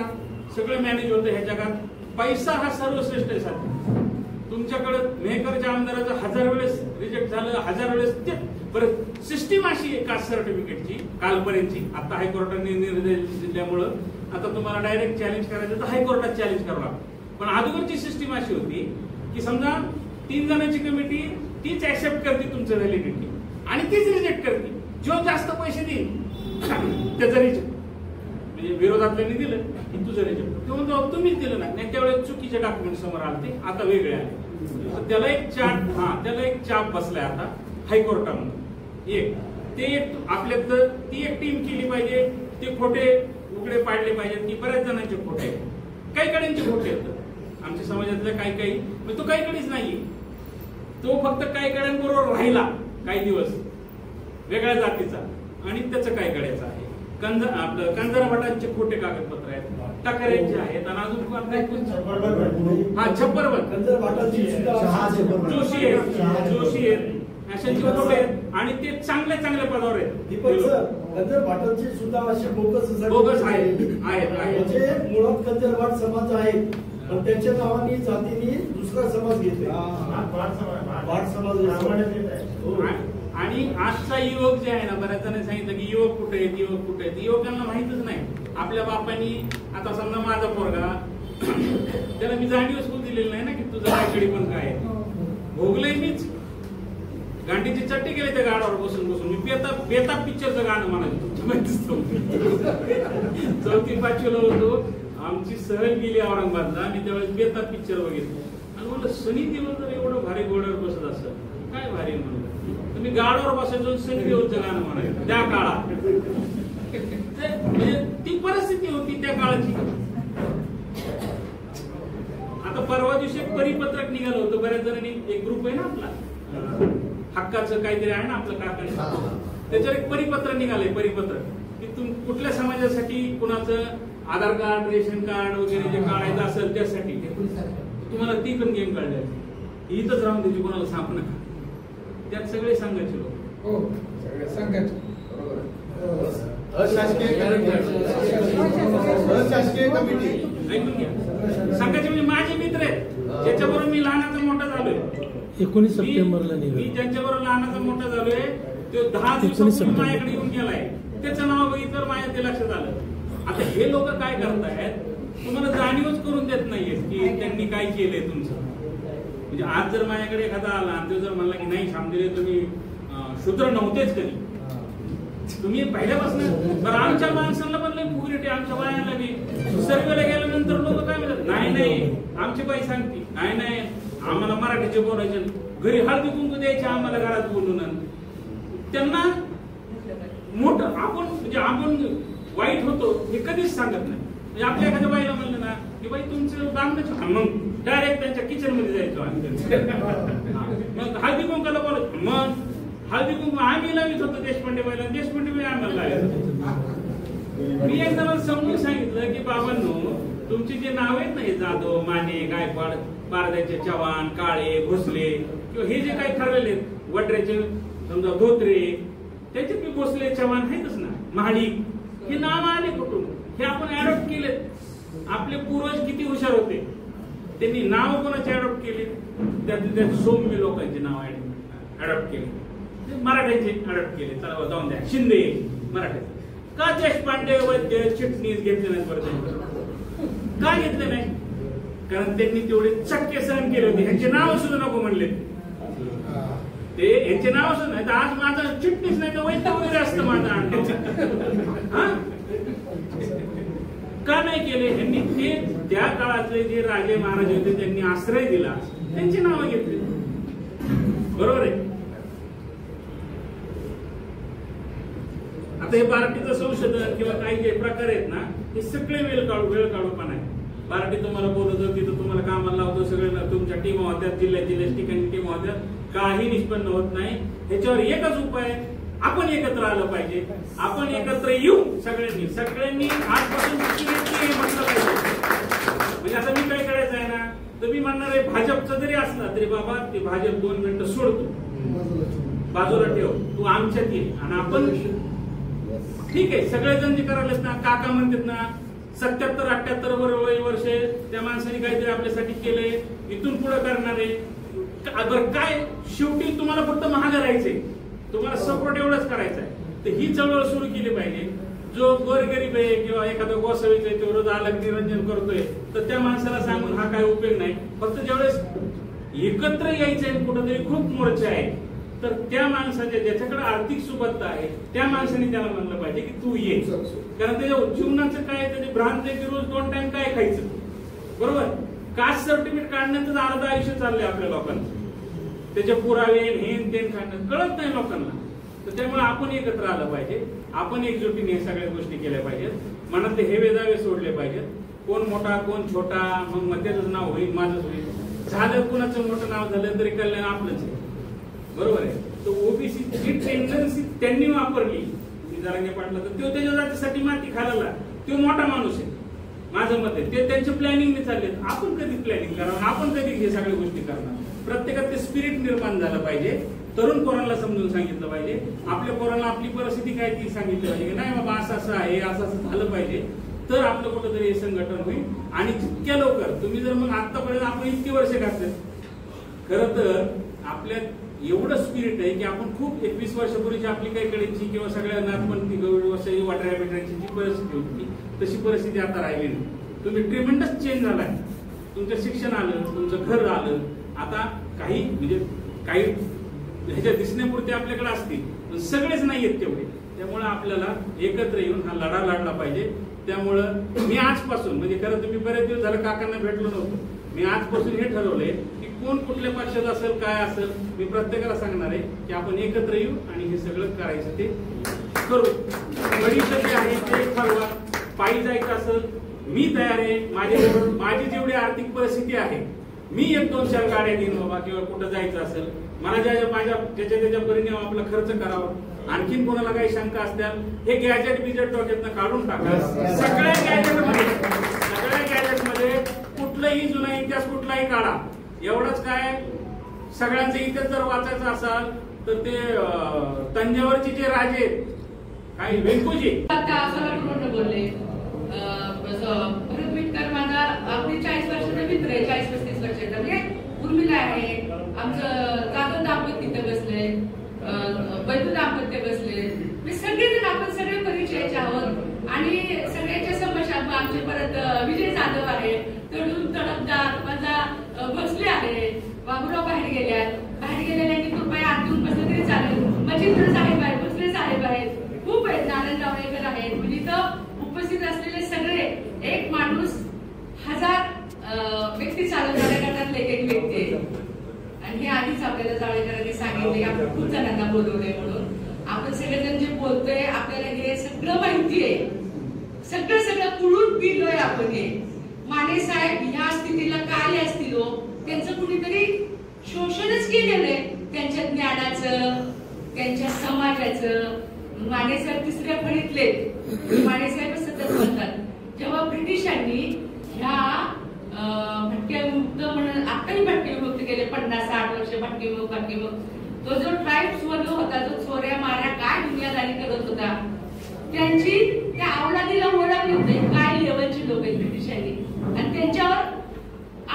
सगळं मॅनेज होतं ह्या जगात. पैसा हा सर्वश्रेष्ठ आहे साध्य. तुमच्याकडे मेहकरच्या आमदाराचं 1000 वेळेस रिजेक्ट झालं, 1000 वेळेस ते परत सिस्टीम अशी आहे कास्ट सर्टिफिकेटची कालपर्यंतची. आता हायकोर्टाने निर्देश दिल्यामुळं आता तुम्हाला डायरेक्ट चॅलेंज करायचं तर हायकोर्टात चॅलेंज करावं लागतं. पण अगोदरची सिस्टीम अशी होती की समजा 3 जणांची कमिटी तीच ऍक्सेप्ट करते तुमचं व्हॅलिडिटी आणि तीच रिजेक्ट करते. जो जास्त पैसे देईल त्याचं रिजेक्ट, म्हणजे विरोधातल्याने दिलं की तुझं रिजेक्ट, किंवा तुम्हीच दिलं नाही त्यावेळेस चुकीचे डॉक्युमेंट समोर आले ते आता वेगळे आले. त्याला एक चाप बसलाय आता हायकोर्टामध्ये. ते आपल्यात ती एक टीम केली पाहिजे, ते खोटे उघडे पाडले पाहिजेत की बऱ्याच जणांचे खोटे, काही कड्यांचे खोटे येतात. आमच्या समाजातलं काही तो काही कडेच नाहीये, तो फक्त काही कड्यांबरोबर राहिला काही दिवस वेगळ्या जातीचा आणि त्याचं काही कड्याचं आहे. आपलं कंजराभटांचे खोटे कागदपत्र आहेत, टाकऱ्यांचे आहेत, आणि अजून जोशी आहेत, अशांचे खोटे आहेत आणि ते चांगल्या पदावर आहेत. सुद्धा असे बोगस आहेत. म्हणजे मुळात कंजरवाट समाज आहे पण त्याच्या नावाने जातीने दुसरा समाज घेतला, वाट समाज. आणि आजचा युवक जे आहे ना, बऱ्याच जणांनी सांगितलं की युवक कुठे आहेत, युवकांना माहितच नाही. आपल्या बापांनी आता समजा माझा पोरगा, त्याला मी जाणीवच पण दिलेली नाही ना की तुझं काहीकडे पण काय भोगलंय मीच. गांडीची चट्टी केली त्या गाडावर बसून मी बेताब पिक्चरचं गाणं म्हणायचं. 4वी 5वीला होतो, आमची सहल गेली औरंगाबादला, मी त्यावेळेस बेताब पिक्चर बघितलं आणि म्हणलं सनी देओल जर एवढं भारी घोड्यावर बसत असत काय भारी म्हणलं. तुम्ही गाडावर बसायचो सनी देओलचं गाणं म्हणायचं त्या काळात. म्हणजे ती परिस्थिती होती त्या काळाची. आता परवा दिवशी एक परिपत्रक निघालं होतं, बऱ्याच जणांनी, एक ग्रुप आहे ना आपला हक्काचं काहीतरी आहे ना आपलं काकांचं, त्याच्यावर एक परिपत्र निघालंय, परिपत्रक की कुठल्या समाजासाठी कुणाचं आधार कार्ड, रेशन कार्ड वगैरे जे काढायचं असेल त्यासाठी तुम्हाला ती पण गेम काढायची, इथंच राहून त्याची कोणाला सांगू नका. त्यात सगळे सांगायचे लोक, अशासकीय कमिटी ऐकून घ्या. सांगायचे म्हणजे माझे मित्र आहेत ज्याच्याबरोबर मी लहानाचा मोठा झालोय. 19 सप्टेंबरला मी ज्यांच्याबरोबर लहानाचा मोठा झालोय तो 10 दिवसापूर्वी माझ्याकडे येऊन गेलाय, त्याचं नाव बघितलं माझ्या ते लक्षात आलं. आता हे लोक काय करतायत, तुम्हाला जाणीवच करून देत नाहीये की त्यांनी काय केलंय तुमचं. म्हणजे आज जर माझ्याकडे एखादा आला आणि तो जर म्हणला की नाही शामदिले तुम्ही शूद्र नव्हतेच कधी, तुम्ही पहिल्यापासून बरं आमच्या माणसांना पण लई फुगरेटे, आमच्या बायांना बी सर्वेला गेल्यानंतर लोक काय म्हणतात, नाही आमची बाई सांगते, नाही आम्हाला मराठीचे बोलायचे, घरी हळदी कुंकू द्यायचे आम्हाला घरात बोलून. त्यांना मोठं आपण वाईट होतो हे कधीच सांगत नाही. म्हणजे आपल्या एखाद्या बाईला म्हणलं ना की बाई तुमचं बांधणं, मग डायरेक्ट त्यांच्या किचन मध्ये जायचो मग हळदी कुंकाला बोलत, मग हळदी कुंकू आम्ही लावित होतो देशपांडे बाईला, देशपांडे बाई आम्हाला लावायचं. मी एकदा समजून सांगितलं की बाबांनो, तुमची जे नाव आहेत ना हे जाधव, माने, गायकवाड, बारद्याचे चव्हाण, काळे, भोसले किंवा हे जे काही ठरलेले आहेत, वड्रेचे समजा धोत्रे, त्याचे बी भोसले चव्हाण आहेतच ना, महाडिक, हे नाव आले कुठून, हे आपण अडॉप्ट केलेत. आपले पूर्वज किती हुशार होते, त्यांनी नाव कोणाचे अडॉप्ट केले, त्यात सौम्य लोकांचे नाव अडॉप्ट केले. मराठ्यांचे अडप केले, चला जाऊन द्या. शिंदे मराठे का देशपांडे वैद्य चिटणीस घेतले नाहीत बरं? का घेतले नाही? कारण त्यांनी तेवढे चक्के सहन केले होते. ह्यांचे नाव सुद्धा नको म्हणले ते, ह्यांचे नाव सुद्धा नाही. आज माझा चिटणीस नाही तर वैद्य वगैरे असतं माझं आणखी. का नाही केले ह्यांनी? ते त्या काळातले जे राजे महाराज होते त्यांनी आश्रय दिला, त्यांची नावं घेतली. बरोबर आहे. आता हे बार्टीचं संशोधन किंवा काही जे प्रकार आहेत ना, हे सगळे वेळ काढूपणा आहे. बार्टी तुम्हाला बोलवतो, तिथं तुम्हाला कामाला लावतो, सगळे तुमच्या टीम होत्या, जिल्ह्यात ठिकाणी टीम होत्या, काही निष्पन्न होत नाही. ह्याच्यावर एकच उपाय, आपण एकत्र आलं पाहिजे. आपण एकत्र येऊ सगळ्यांनी आजपासून म्हटलं पाहिजे. म्हणजे आता मी काय करायचं आहे ना, तर मी म्हणणार आहे भाजपचं जरी असला तरी बाबा ते भाजप 2 मिनिटं सोडतो, बाजूला ठेव, तू आमच्यात ये. आणि आपण ठीक आहे सगळेजण जे करायला ना, काका म्हणतात ना 77-78 वर्ष त्या माणसाने काहीतरी आपल्यासाठी केलंय, इथून पुढे करणार आहे. बरं काय, शेवटी तुम्हाला फक्त महाग राहायचंय, तुम्हाला सपोर्ट एवढंच करायचं आहे. तर ही चळवळ सुरू केली पाहिजे. जो गोरगरीब आहे किंवा एखादा गोसावीच आहे तो रोज अलग निरंजन करतोय, तर त्या माणसाला सांगून हा काय उपयोग नाही. फक्त ज्यावेळेस एकत्र यायचंय, कुठंतरी खूप मोर्चा आहे, तर त्या माणसाच्या ज्याच्याकडे आर्थिक सुबत्ता आहे त्या माणसाने त्याला म्हणलं पाहिजे की तू ये. कारण त्याच्या जीवनाचं काय, त्याची भ्रांत आहे की रोज 2 टाइम काय खायचं. बरोबर. कास्ट सर्टिफिकेट काढण्यातच अर्ध आयुष्य चाललंय आपल्या लोकांचं. त्याचे पुरावे हे काढण्यात कळत नाही लोकांना. तर त्यामुळे आपण एकत्र आलं पाहिजे, आपण एकजुटीने हे सगळ्या गोष्टी केल्या पाहिजेत. मनातले हे वेदावे सोडले पाहिजेत. कोण मोठा कोण छोटा, मग त्याचं नाव होईल माझंच होईल. झालं कुणाचं मोठं नाव झालं तरी कल्याण आपलंच आहे. बरोबर आहे. तर ओबीसी जी टेंडन्सी त्यांनी वापरली, जरांगे पाटला, तर तो त्याच्या जातीसाठी माती खायला तो मोठा माणूस आहे माझं मत आहे. ते त्यांचे प्लॅनिंगने चालले. आपण कधी प्लॅनिंग करावं, आपण कधी हे सगळ्या गोष्टी करणार. प्रत्येकात ते स्पिरिट निर्माण झालं पाहिजे. तरुण पोरांना समजून सांगितलं पाहिजे, आपल्या पोरांना आपली परिस्थिती काय ती सांगितली पाहिजे की नाही बाबा असं असं आहे, असं असं झालं पाहिजे, तर आपलं कुठंतरी हे संघटन होईल. आणि जितक्या लवकर तुम्ही जर मग आतापर्यंत आपण इतकी वर्ष घातले, खरं तर आपल्यात एवढं स्पिरिट आहे की आपण खूप 21 वर्षापूर्वीची आपली काही कडेची किंवा सगळ्या नाथपंथी गवळी वाटऱ्या बिटऱ्यांची जी परिस्थिती होती तशी परिस्थिती आता राहिली नाही. तुम्ही ट्रिमेंडस चेंज झालाय. तुमचं शिक्षण आलं, तुमचं घर आलं. आता काही म्हणजे काही ह्याच्या दिसण्यापुरते आपल्याकडे असतील, पण सगळेच नाही आहेत तेवढे. त्यामुळे आपल्याला एकत्र येऊन हा लढा लढला पाहिजे. त्यामुळं मी आजपासून, म्हणजे खरं तर मी बरेच दिवस झालं काकांना भेटलो नव्हतो, मी आजपासून हे ठरवलंय की कोण कुठल्या पक्षात असेल काय असेल, मी प्रत्येकाला सांगणार आहे की आपण एकत्र येऊ आणि हे सगळं करायचं ते करू. भविष्य जे आहे ते ठरवा. पायी जायचं असेल मी तयार आहे. माझ्याबरोबर माझी जेवढी आर्थिक परिस्थिती आहे, मी 1-2-4 गाड्या घेईन बाबा, किंवा कुठं जायचं असेल मला त्याच्या परीने आपला खर्च करावा. आणखीन कोणाला काही शंका असतील, हे गॅजेट बिजेट डोक्यातनं काढून टाका. सगळ्या गॅजेटमध्ये कुठलाही जुना इतिहास कुठलाही काढा. एवढंच काय, सगळ्यांचा इतिहास जर वाचायचा असाल तर ते तंजावरचे जे राजे काही वेंकुजी बोलले. भरत विटकर माझा अगदी 40 वर्षाचा मित्र आहे, 40-35 वर्षाचा. म्हणजे उर्मिला आहे, आमचं जाधव दाम्पत्य तिथे बसले, वैद्य दाम्पत्य बसले. सगळेजण आपण सगळे परिचयाचे आहोत आणि सगळ्याच्या समस्या. आमचे परत विजय जाधव आहे, तडून तडपदार माझा भोसले आहे. बाबूराव बाहेर गेलेल्यांनी कृपया आतून बसलं तरी चालेल. मजिंद्र साहेब आहेत, भोसले साहेब आहेत, खूप आहेत, नारायण जावळेकर आहेत. म्हणजे इथं उपस्थित असलेले सगळे, एक माणूस 1000 व्यक्ती चालवणाऱ्या गटातले एक व्यक्ती आहे. आणि हे आधीच आपल्याला जावळेकरांनी सांगितले, आपण खूप जणांना बोलवलंय म्हणून. आपण सगळेजण जे बोलतोय आपल्याला हे सगळं माहिती आहे. सगळं कुळून पिलोय आपण हे. माने साहेब ह्या स्थितीला काय असतील हो, त्यांचं कुणीतरी शोषणच केलेलं आहे, त्यांच्या ज्ञानाचं, त्यांच्या समाजाचं. माने साहेब 3ऱ्या फळीतले. माने साहेब सतत म्हणतात, जेव्हा ब्रिटिशांनी ह्या भटक्यामुक्त म्हणून आताही भटकेमुक्त केले, 50-60 वर्ष भटकेमुक्त. तो जो ट्राईब्स वर्ग होता, जो चोऱ्या माऱ्या काय दुनियादारी करत होता, त्यांची त्या अवलादीला ओळख होते काय लेवलचे लोक आहेत ब्रिटिशांनी. आणि त्यांच्यावर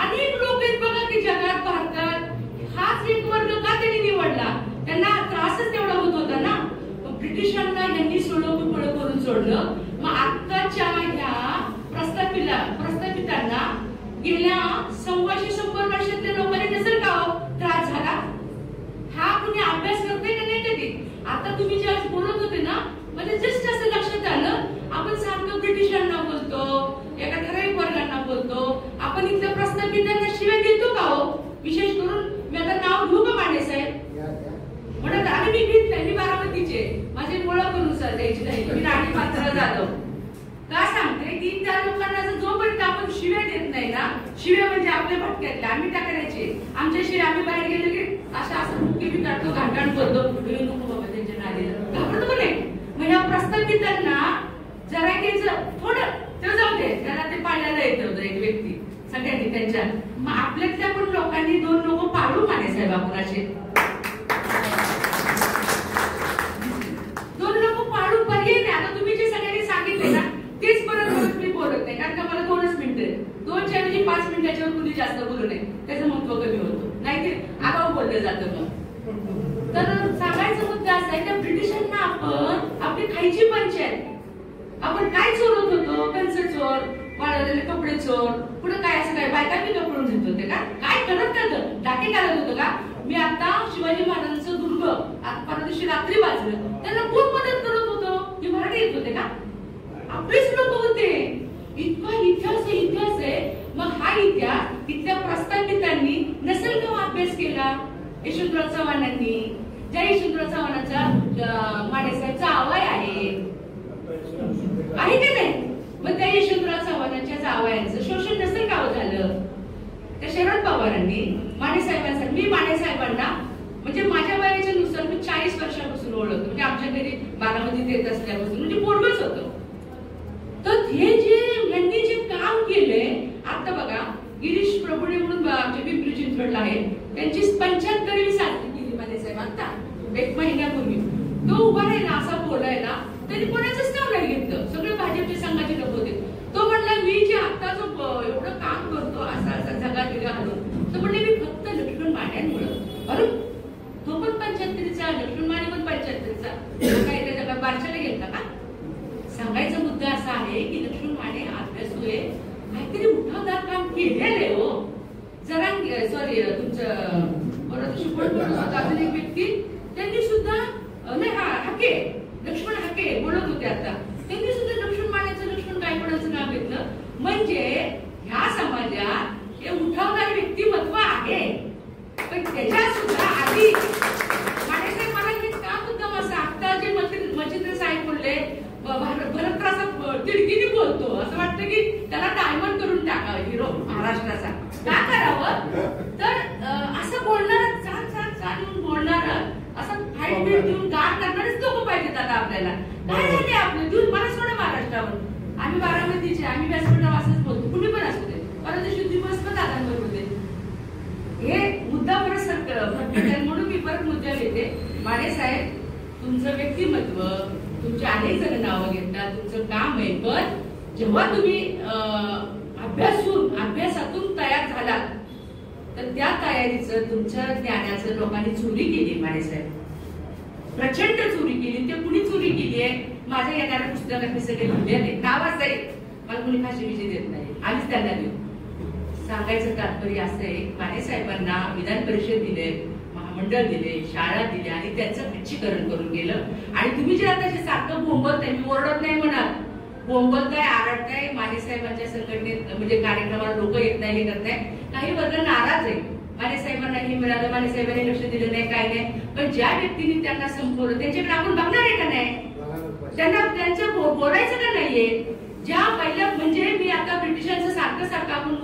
अनेक लोक आहेत बघा की जगात, भारतात हाच एक वर्ग का त्यांनी निवडला, त्यांना त्रासच तेवढा सोडलं, मग आत्ताच्या ह्या प्रस्थापितांना गेल्या 100 वर्षातल्या लोकांनी नसेल का त्रास झाला? हा कुणी अभ्यास करते का नाही कधी? आता तुम्ही जेव्हा बोलत होते ना, म्हणजे जस्ट असं लक्षात आलं, आपण सारखं ब्रिटिशांना बोलतो, एका ठराविक वर्गांना बोलतो, आपण इथल्या प्रस्थापितांना शिवाय देतो का हो? विशेष करून मी आता नाव घेऊ का माने साहेब म्हणत, आणि मी घेत नाही, मी बारामतीचे, माझी ओळख अनुसार द्यायची नाही, मी राणी पात्र जाधव. का सांगते की त्या लोकांना जोपर्यंत आपण शिव्या देत नाही ना, शिव्या म्हणजे आपल्या भटक्यातल्या आम्ही टाकायचे, आमच्या शिव्या आम्ही बाहेर गेले की असं मुख्य बी काढतो, घाणघाण बोलतो, नको बाबा त्यांच्या नादीला घाबरतो का नाही? मग ह्या प्रस्थापितांना जरा थोडं ते जाऊ दे, त्याला ते पाळायला येत होतं एक व्यक्ती सगळ्यांनी त्यांच्या, मग आपल्यातल्या पण लोकांनी 2 लोक पाळू माने साहेब आपण असे 2 लोक पाळू पर्याय नाही. आता तुम्ही जे सगळ्यांनी सांगितले ना तेच परत मी बोलत नाही, कारण का मला 2च मिनिटं, 2च्या ऐवजी 5 मिनिटाच्यावर कुणी जास्त बोलू नये, त्याचं महत्व कमी होतं, नाही ते आगाऊ बोललं जातं. मग तर सांगायचा मुद्दा असा आहे, त्या ब्रिटिशांना आपण आपली खायची पंचायत, आपण काय चोरत होतो? कंस चोर, वाळवलेले कपडे चोर, पुढे काय असं काय बायका बी कपडून घेत होते का? काय करत नव्हतं, टाके घालत होतं का? मी आता शिवाजी महाराजांचं दुर्ग परवा दिवशी रात्री वाचलं, त्यांना कोण मदत करत होतं? हे मराठी येत होते का? आपलेच लोक होते. इतका इतिहास आहे. मग हा इतिहास इथल्या प्रस्थापितांनी नसेल का अभ्यास केला? यशवंतराव चव्हाणांनी, ज्या यशवंतराव चव्हाणांचा मानेसाहेबचा आवाय आहे की नाही? मग त्या यशवंतराव चव्हाणांच्या जावयांचं शोषण नसेल का झालं? त्या शरद पवारांनी मानेसाहेबांसाठी, मी मानेसाहेबांना म्हणजे माझ्या वयाच्या नुसार मी 40 वर्षापासून ओळखतो, म्हणजे आमच्या घरी बारामतीत येत असल्यापासून, म्हणजे पोरगच होतं. तर हे यांनी जे काम केले, आता बघा गिरीश प्रभुणे म्हणून आमच्या पिंपरी चिंचवडला आहे, त्यांची 75वी साजरी केली मानेसाहेब आता 1 महिन्यापूर्वी. तो उभा राहिला असा बोलायला, त्यांनी कोणाचंच नाव नाही घेतलं, सगळे भाजपचे संघाचे लोक होते. तो म्हणला मी जे आता जो एवढं काम करतो असा जगा बिगा घालून, तो म्हणले मी फक्त लक्ष्मण मान्यांमुळं. अरे तो पण 75चा, लक्ष्मण माने पण 75चा, काय त्याच्या काय बारशाला गेलता का? सांगायचा मुद्दा असा आहे की लक्ष्मण माने अभ्यासू आहे, काहीतरी उठावदार काम केलेले हो. जरा सॉरी तुमचं अजून एक व्यक्ती त्यांनी सुद्धा हाके, लक्ष्मण हाके बोलत होते आता, त्यांनी सुद्धा लक्ष्मण मानेचं, लक्ष्मण गायकवाडांचं नाव घेतलं. म्हणजे ह्या समाजात हे उठावदार व्यक्तिमत्व आहे. पण त्याच्या सुद्धा आधी मानेसाहेब मला हे का मुद्दाम असं आता जे मच्छिंद्र साहेब बोलले, भरत असं तिडकीने बोलतो, असं वाटतं की त्याला डायमंड करून टाकावं हिरो महाराष्ट्राचा. का करावं? तर असं बोलणार, चाल बोलणार, असं फाईट बीट देऊन गार करणारच लोक पाहिजेत आता आपल्याला. काय झाले आपलं दूध मला सोडा महाराष्ट्रावर. आम्ही बारामतीचे, आम्ही व्यासपीठावर असंच बोलतो, कुणी पण असू दे, परत शुद्धी मस्त दादांवर होते. हे मुद्दा परत म्हणून मी परत मुद्द्याला येते. माने साहेब, तुमचं व्यक्तिमत्व, तुमचे अनेक जण नावं घेतात, तुमचं काम आहे, पण जेव्हा तुम्ही अभ्यासातून तयार झालात, तर त्या तयारीचं, तुमच्या ज्ञानाचं लोकांनी चोरी केली. मानेसाहेब प्रचंड चोरी केली. ते कुणी चोरी केली आहे? माझ्या येणाऱ्या पुस्तकात मी सगळे लिहिले नाही, नावाच आहे, मला कुणी फाशी विजय देत नाही, आम्हीच त्यांना देऊ. सांगायचं तात्पर्य असं आहे, मानेसाहेबांना विधान परिषद दिले, महामंडळ दिले, शाळा दिल्या आणि त्यांचं खच्चीकरण करून गेलं. आणि तुम्ही जे आता जे सारखं बोंबलताय, मी ओरडत नाही म्हणत, बोंबलताय, आरडताय, मानेसाहेबांच्या संघटनेत म्हणजे कार्यक्रमाला लोक येत नाही, हे करत नाही, काही वर्ग नाराज आहे. मानेसाहेबांना हे मिळालं, मानेसाहेबांनी लक्ष दिलं नाही, काय नाही. पण ज्या व्यक्तीने त्यांना संपवलं त्यांच्याकडे आपण बघणार आहे का नाही? त्यांचं बोलायचं का नाहीये? ज्या पहिल्या म्हणजे मी आता ब्रिटिशांचं सारखं आपण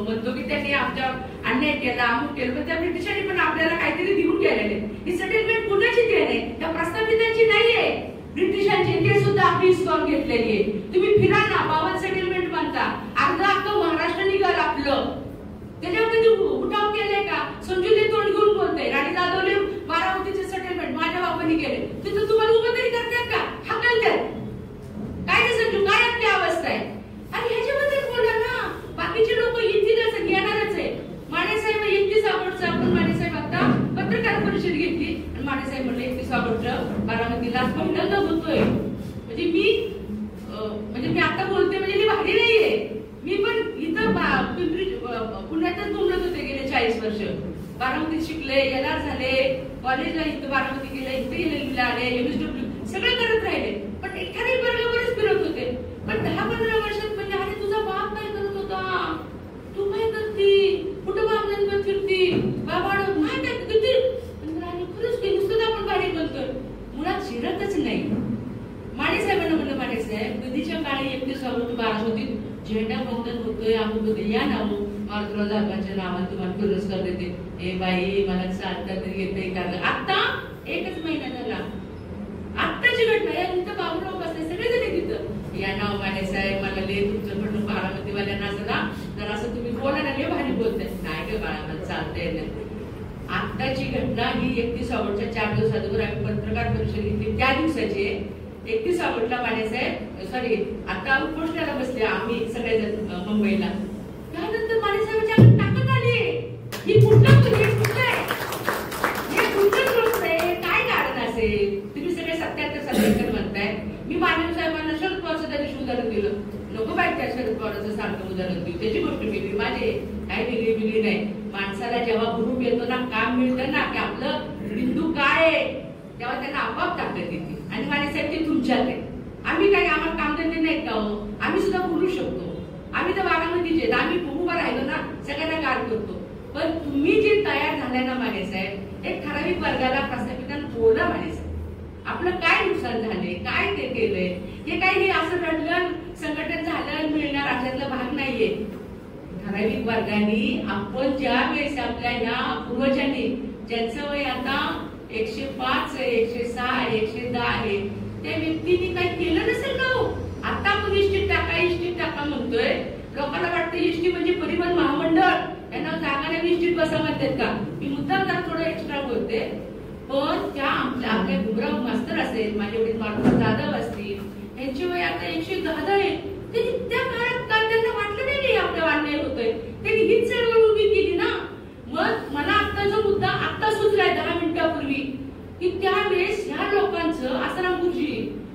म्हणतो की त्यांनी आमच्या अन्याय केला, अमुक केलं, पण त्या ब्रिटिशांनी पण आपल्याला काहीतरी देऊन गेलेले. ही सेटलमेंट कुणाची देणे? त्या प्रस्थापितांची नाहीये, ब्रिटिशांची. ते सुद्धा आपली स्टॉक घेतलेली आहे. तुम्ही फिरा ना, 52 सेटलमेंट म्हणता, अर्धा अख्खं महाराष्ट्र निघाल आपलं. त्याच्यावर कधी उठाव केलाय का? संजूने तोंड घेऊन बोलते, राणी जाधवने बारामतीचे सेटलमेंट माझ्या बाबांनी केले, तिथं तुम्हाला उभं तरी करतात का? हकलतात काय ते संजू? काय आपली अवस्था आहे? आणि ह्याच्याबद्दल बोला ना, बाकीचे लोक येतीलच, घेणारच आहे. मानेसाहेब 31 ऑगस्टचा आपण मानेसाहेब आता पत्रकार परिषद घेतली आणि मानेसाहेब म्हणले 31 ऑगस्ट बारामतीला पहिल्यांदा होतोय. म्हणजे मी बारामतीत शिकले, LR झाले, कॉलेजला इथं बारामती गेले, इथे गेले आले, MSW सगळं करत राहिले, पण एखाद्या वर्गावरच फिरत होते. पण 10-15 वर्षात म्हणजे अरे तुझा बाप काय करत होता, तू काय करती, कुठं बाबा फिरती, बाबा काय काय किती खरंच ते नुसतं आपण बाहेर बोलतोय, मुळात शिरतच नाही. माने साहेबांना म्हणलं, माने साहेब कधीच्या काळी 31 ऑगस्ट 1230 झेंडा बंधन होतोय, आम्ही या नाव मारुतीराव जाधवांच्या नावात तुम्हाला पुरस्कार देते. ए बाई मला चालता तरी येते का? आता 1च महिना झाला, आत्ताची घटना. या तिथं बाबूराव बसले सगळेजण तिथं, या नाव माने साहेब मला ले तुमचं म्हणून बारामतीवाल्यांना असं ना तर असं तुम्ही बोला ना, लय भारी बोलताय. नाही ग बाळा मला चालतंय नाही. आत्ताची घटना ही 31 ऑगस्टच्या 4 दिवस अगोदर आम्ही पत्रकार परिषद घेतली, त्या दिवसाची 31 ऑगस्टला मानेसाहेब सॉरी आता उपोषणाला बसले आम्ही सगळेजण मुंबईला. त्यानंतर मानेसाहेबांच्या ताकद आली, ही कुठलं काय कारण असेल? तुम्ही सगळे 77 म्हणताय. मी माने साहेबांना शरद पवारचं त्या दिवशी उदाहरण दिलं, नको बाई त्या शरद पवारचं सारखं उदाहरण देऊ, त्याची गोष्ट वेगळी, माझे काय वेगळी नाही. माणसाला जेव्हा हुरूप येतो ना, काम मिळतं ना, की आपलं बिंदू काय आहे, तेव्हा त्यांना आपोआप ताकद येते. आणि माने साहेब ते तुमच्यात आहे. आम्ही काय आम्हाला कामधंदे नाहीत का हो? आम्ही सुद्धा बोलू शकतो. आम्ही तर बागामतीचे, आम्ही उभा राहिलो ना, सगळ्यांना गाड करतो. पण तुम्ही जे तयार झालाय ना माने साहेब, एक ठराविक वर्गाला प्रस्थापितांना बोला माने साहेब, आपलं काय नुकसान झाले, काय ते केलंय, हे काय हे असं घडलं संघटन झालं मिळणार अशातला भाग नाहीये. ठराविक वर्गाने आपण ज्या वेळेस आपल्या ह्या पूर्वजांनी ज्यांचं वय आता 105, 106, 110 आहे, त्या व्यक्तीने काही केलं नसेल का हो? आता आपण इष्टीत टाका म्हणतोय, लोकांना वाटतं इष्टी म्हणजे परिवहन महामंडळ, त्यांना जागा नाही इष्टीत बसा म्हणतात का? मी मुद्दाम जरा थोडं एक्स्ट्रा बोलते. पण त्या आपल्या गुमराव मास्तर असेल, माझे वडील मारुतीराव जाधव असतील, यांचे वय आता 110 आहे. त्या काळात त्यांना वाटलं नाही आपल्या अन्याय होतोय, त्यांनी हीच चळवळ उभी केली ना. मग मला आता जो मुद्दा आता सुचलाय 10 मिनिटापूर्वी, की त्यावेळेस ह्या लोकांचं आसाराम गुरुजी,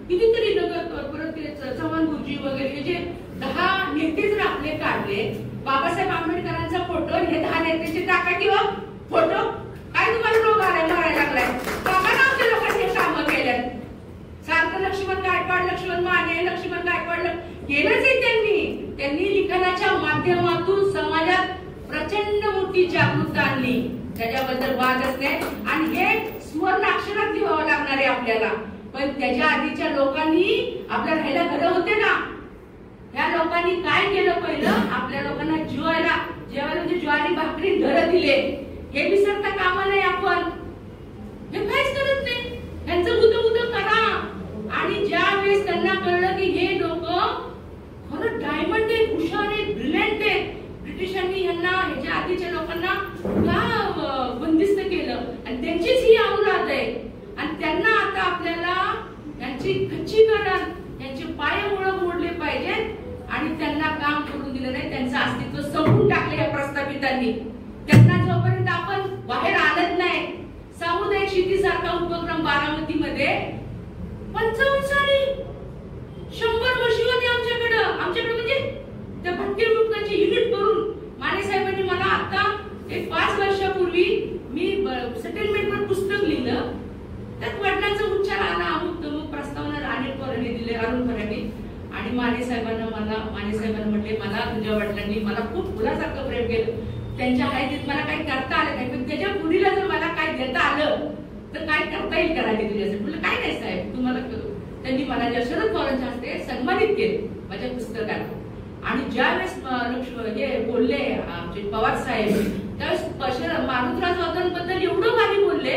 कितीतरी नगर परत चव्हाण गुरुजी वगैरे जे 10 नेते जर आपले काढले, बाबासाहेब आंबेडकरांचा फोटो, हे 10 नेत्याचे टाका किंवा फोटो, काय तुम्हाला रोग मारायला लागलाय? बाबा ना आमच्या लोकांनी हे कामं केल्यात. सारखं लक्ष्मण गायकवाड, लक्ष्मण माने, लक्ष्मण गायकवाड केलंच आहे त्यांनी लिखाणाच्या माध्यमातून समाजात प्रचंड मोठी जागरूकता आणली, त्याच्याबद्दल वादच नाही. आणि हे सुवर्ण अक्षरात लिहावं लागणार आहे आपल्याला. पण त्याच्या आधीच्या लोकांनी आपल्या राहायला घरं होते ना, ह्या लोकांनी काय केलं? पहिलं आपल्या लोकांना जेवायला म्हणजे ज्वारी भाकरी घरं दिले, हे विसरता कामा नाही आपण. हे काहीच करत नाही, त्यांचं उद करा. आणि ज्या वेळेस त्यांना कळलं की हे लोक खरं डायमंड आहे, हुशार आहे, ब्रिलियंट आहे, ब्रिटिशांनी यांना ह्याच्या आधीच्या लोकांना का बंदिस्त केलं आणि त्यांचीच ही औलाद आहे. आणि त्यांना आता आपल्याला यांची खच्चीकरण, यांचे पायमुळं मोडले पाहिजेत आणि त्यांना काम करून दिलं नाही, त्यांचं अस्तित्व संपवून टाकले या प्रस्थापितांनी. त्यांना जोपर्यंत आपण बाहेर आलत नाही, सामुदायिक शेतीसारखा उपक्रम बारामतीमध्ये 55 साली 100 वर्षी होते आमच्याकडे म्हणजे त्या भटके मुक्ताची युनिट करून माने साहेबांनी मला आता एक 5 वर्षापूर्वी मी सेटलमेंटवर पुस्तक लिहिलं. त्यात वडिलांचा उच्चार आला, अमुक तमुक प्रस्तावना अनेक पोरांनी दिले, अरुण खरांनी. आणि माने साहेबांना म्हटले, मला तुझ्या वडिलांनी मला खूप मुलासारखं प्रेम केलं, त्यांच्या हायतीत मला काही करता आलं नाही, पण त्याच्या मुलीला जर मला काय देता आलं तर काय करता येईल करायला तुझ्यासाठी. म्हटलं काय नाही साहेब, तुम्हाला त्यांनी मला ज्या शरद पवारांच्या हस्ते सन्मानित केले माझ्या पुस्तकाला. आणि ज्यावेळेस हे बोलले आमचे पवार साहेब, त्यावेळेस मारुतीराव जाधवांबद्दल एवढं भारी बोलले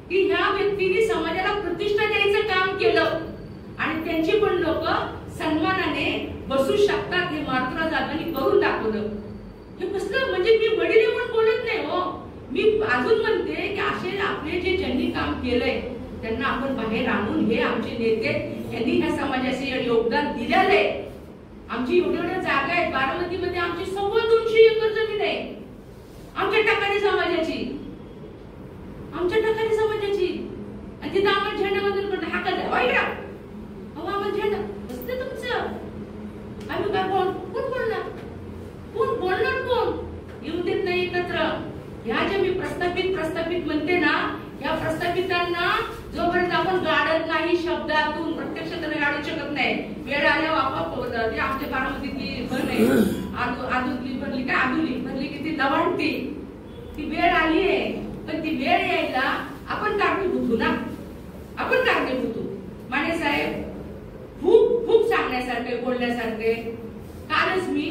की ह्या व्यक्तीने समाजाला प्रतिष्ठा द्यायचं काम केलं आणि त्यांची पण लोक सन्मानाने बसू शकतात हे मारुतीराव जाधवांनी करून दाखवलं. हे कसलं म्हणजे मी वडील पण बोलत नाही हो, मी अजून म्हणते की असे आपले जे ज्यांनी काम केलंय त्यांना आपण बाहेर आणून, हे आमचे नेते यांनी ह्या समाजाचे योगदान दिलेलं आहे. आमची एवढ्या जागा आहेत बारामतीमध्ये, आमची 250 एकर जमीन आहे आमच्या टकारी समाजाची आणि तिथं आम्हाला झेंडा वंदन करणं हा का द्यावा इकडा, अहो आम्हाला झेंडा असते तुमचं, आम्ही काय कोण बोलणार कोण येऊन देत नाही एकत्र. ह्या ज्या मी प्रस्थापित नाही. वेळ आल्यावर आपोआप होतं. ती आमच्या बारामतीतली म्हण आहे, आदुली भरली काय आदुली भरली की ती दवाणती. ती वेळ आली आहे, पण ती वेळ यायला आपण कारणीभूत होऊ ना, आपण कारणीभूत होऊ. माने साहेब खूप खूप सांगण्यासारखे बोलण्यासारखे. कालच मी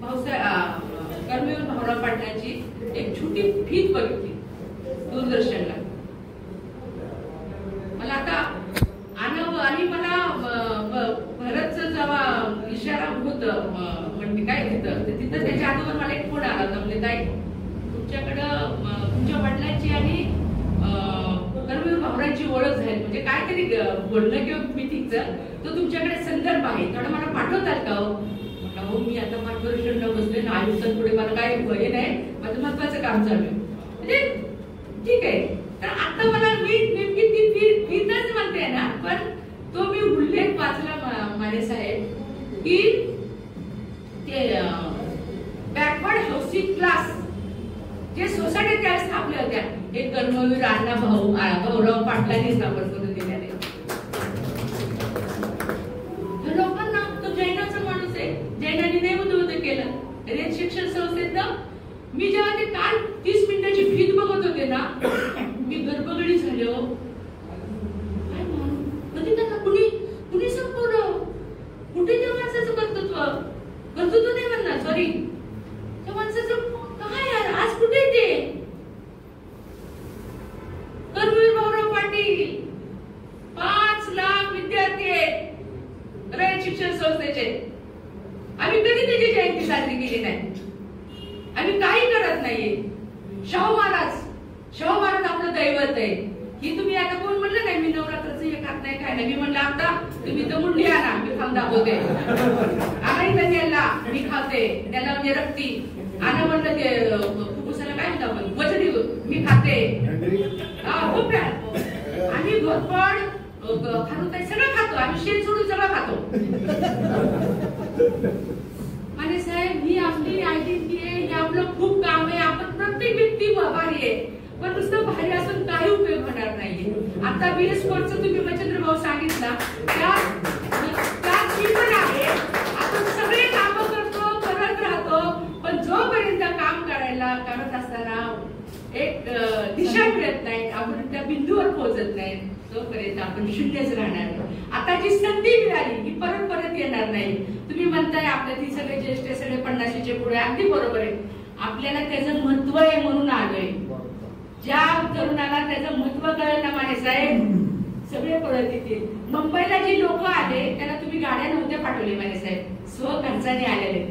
कर्मवीर भाऊराव पाटलांची एक छोटी फीत बघितली दूरदर्शनला. मला आता आणि मला भरतचं जेव्हा इशारा होत म्हणजे काय तिथं त्याच्या अगोदर मला एक फोन आला होता. म्हणजे ताई तुमच्याकडं तुमच्या वडिलांची आणि कर्मवीर भाऊरांची ओळख झाली, म्हणजे काहीतरी बोलणं किंवा मिटिंगचं तो तुमच्याकडे संदर्भ आहे, तेवढं मला पाठवताल का हो? म्हटलं हो मी आता मार्गदर्शन बसले ना, आयुष्यात पुढे मला काय हे नाही, माझं महत्वाचं काम चालू आहे. म्हणजे ठीक आहे. तर आता मला मी नेमकी ती फीतच म्हणते ना, पण तो मी उल्लेख वाचला माने साहेब की ते बॅकवर्ड हाऊसिंग क्लास जे सोसायटी त्या स्थापल्या होत्या, हे कर्मवीर अण्णा भाऊराव पाटलांनी स्थापन करून दिलेले. लोकांना तो जैनाचा माणूस आहे, जैनांनी नाही उद्योग केलं. रेत शिक्षण संस्थेत मी जेव्हा ते काल 30 मिनिटाची फीत बघत होते ना, मी गर्भगडी झाले हो. काय म्हणून त्यांना कुणी संपवलं? कुठे त्या माणसाचं कर्तृत्व नाही म्हणणार, सॉरी त्या माणसाचं काय यार आज कुठे ते कर्मवीर भाऊराव पाटील 5 लाख विद्यार्थी आहेत रयत शिक्षण संस्थेचे. आम्ही कधी त्याची जयंती साजरी केली नाही, आम्ही काही करत नाहीये. शाहू महाराज आपलं दैवत आहे. ही तुम्ही आता कोण म्हणलं नाही मी नवरात्राचं हे खात नाही काय नाही. मी म्हणलं आता तुम्ही तर मुंडी आणा, मी खाऊन दाखवते. आणि त्याला मी खाते, त्याला म्हणजे रक्ती आणा म्हणलं ते फुफ्फुसाला काय म्हणतो आपण वजडी, मी खाते. खूप आम्ही घोरपड खारुताई सगळं खातो, आम्ही शेत सोडून सगळं खातो. माने साहेब ही आपली आयडेंटिटी आहे, हे आपलं खूप काम आहे. आपण प्रत्येक व्यक्ती भारी आहे, पण नुसतं भारी असून काही उपयोग होणार नाहीये. आता BS कोर्सचं तुम्ही मच्छिंद्र भाऊ सांगितलं त्यात मी पण आहे. आपण सगळे कामं करतो, करत राहतो, पण जोपर्यंत काम करत असताना एक दिशा मिळत नाही, आपण त्या बिंदूवर पोहोचत नाही, तोपर्यंत आपण शून्यच राहणार. आता जी संधी मिळाली ही परत येणार नाही. तुम्ही म्हणताय आपल्या ती सगळे ज्येष्ठ सगळे 50शीचे पुढे, अगदी बरोबर आहे. आपल्याला त्याचं महत्व आहे म्हणून आलोय. ज्या तरुणाला त्याचं महत्व कळलं ना माने साहेब सगळे पळत येतील. मुंबईला जी लोक आले त्याला तुम्ही गाड्या नव्हत्या पाठवले माने साहेब, स्वखर्चाने आलेले.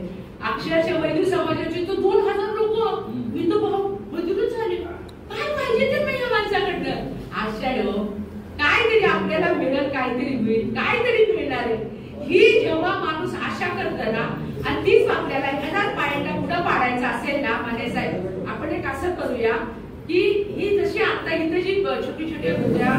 अक्षरशः वैदिक समाजाची तो 2000 लोक मी तो मजूरच झाले. काय पाहिजे तर नाही या माणसाकडनं. आशा हो काहीतरी आपल्याला मिळेल, काहीतरी होईल, काहीतरी मिळणार आहे. ही जेव्हा माणूस आशा करत ना, आणि तीच आपल्याला एखादा पायांना पुढं पाडायचं असेल ना माने साहेब, आपण एक असं करूया की ही जशी आता इथे जी छोटी उद्या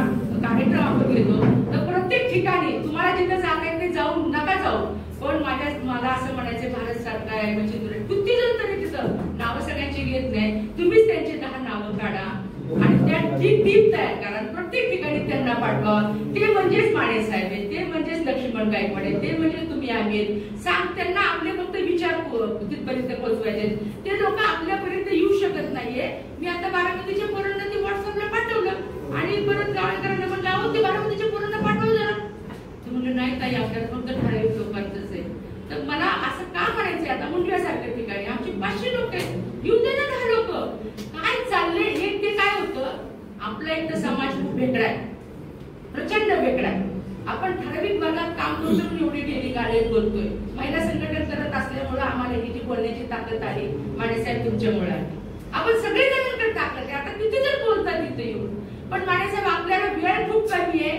कार्यक्रम आपण घेतो, तर प्रत्येक ठिकाणी तुम्हाला जिथं जाता येते जाऊन नका जाऊ, पण मला असं म्हणायचं भारत सरकार आहे म्हणजे किती जण तरी तिथं नावं सगळ्यांची घेत नाही, तुम्हीच त्यांची 10 नावं काढा आणि त्या टीम तयार करा, प्रत्येक ठिकाणी त्यांना पाठवा. ते म्हणजेच माने साहेब आहे, ते म्हणजेच लक्ष्मण गायकवाड आहे, ते म्हणजे तुम्ही आम्ही सांग. त्यांना आपले फक्त विचार तिथपर्यंत पोहोचवायचे. ते लोक आपल्यापर्यंत येऊ शकत नाहीये. मी आता बारामतीच्या पोरांना ते व्हॉट्सअपला पाठवलं आणि परत गावकऱ्यांना म्हणलं अहो ते बारामतीच्या पोरांना पाठवलं जरा. ते म्हणलं नाही ताई आपल्याला फक्त ठराविक लोकांचंच आहे. तर मला असं का म्हणायचंय, आता मुंडव्यासारख्या ठिकाणी आमची 500 लोक आहेत, येऊन दे ना 10 लोक. काय चाललंय एक ते काय होतं, आपला एक तर समाज खूप वेगळा आहे, प्रचंड वेगळा आहे. आपण ठराविक भागात काम करून एवढी डेली गाडी बोलतोय. महिला संघटन करत असल्यामुळे आम्हाला ही जी बोलण्याची ताकद आली मानेसाहेब तुमच्यामुळे आली. आपण सगळे जणांकडे ताकद आहे, आता किती जण बोलतात तिथे येऊन. पण मानेसाहेब आपल्याला वेळ खूप कमी आहे.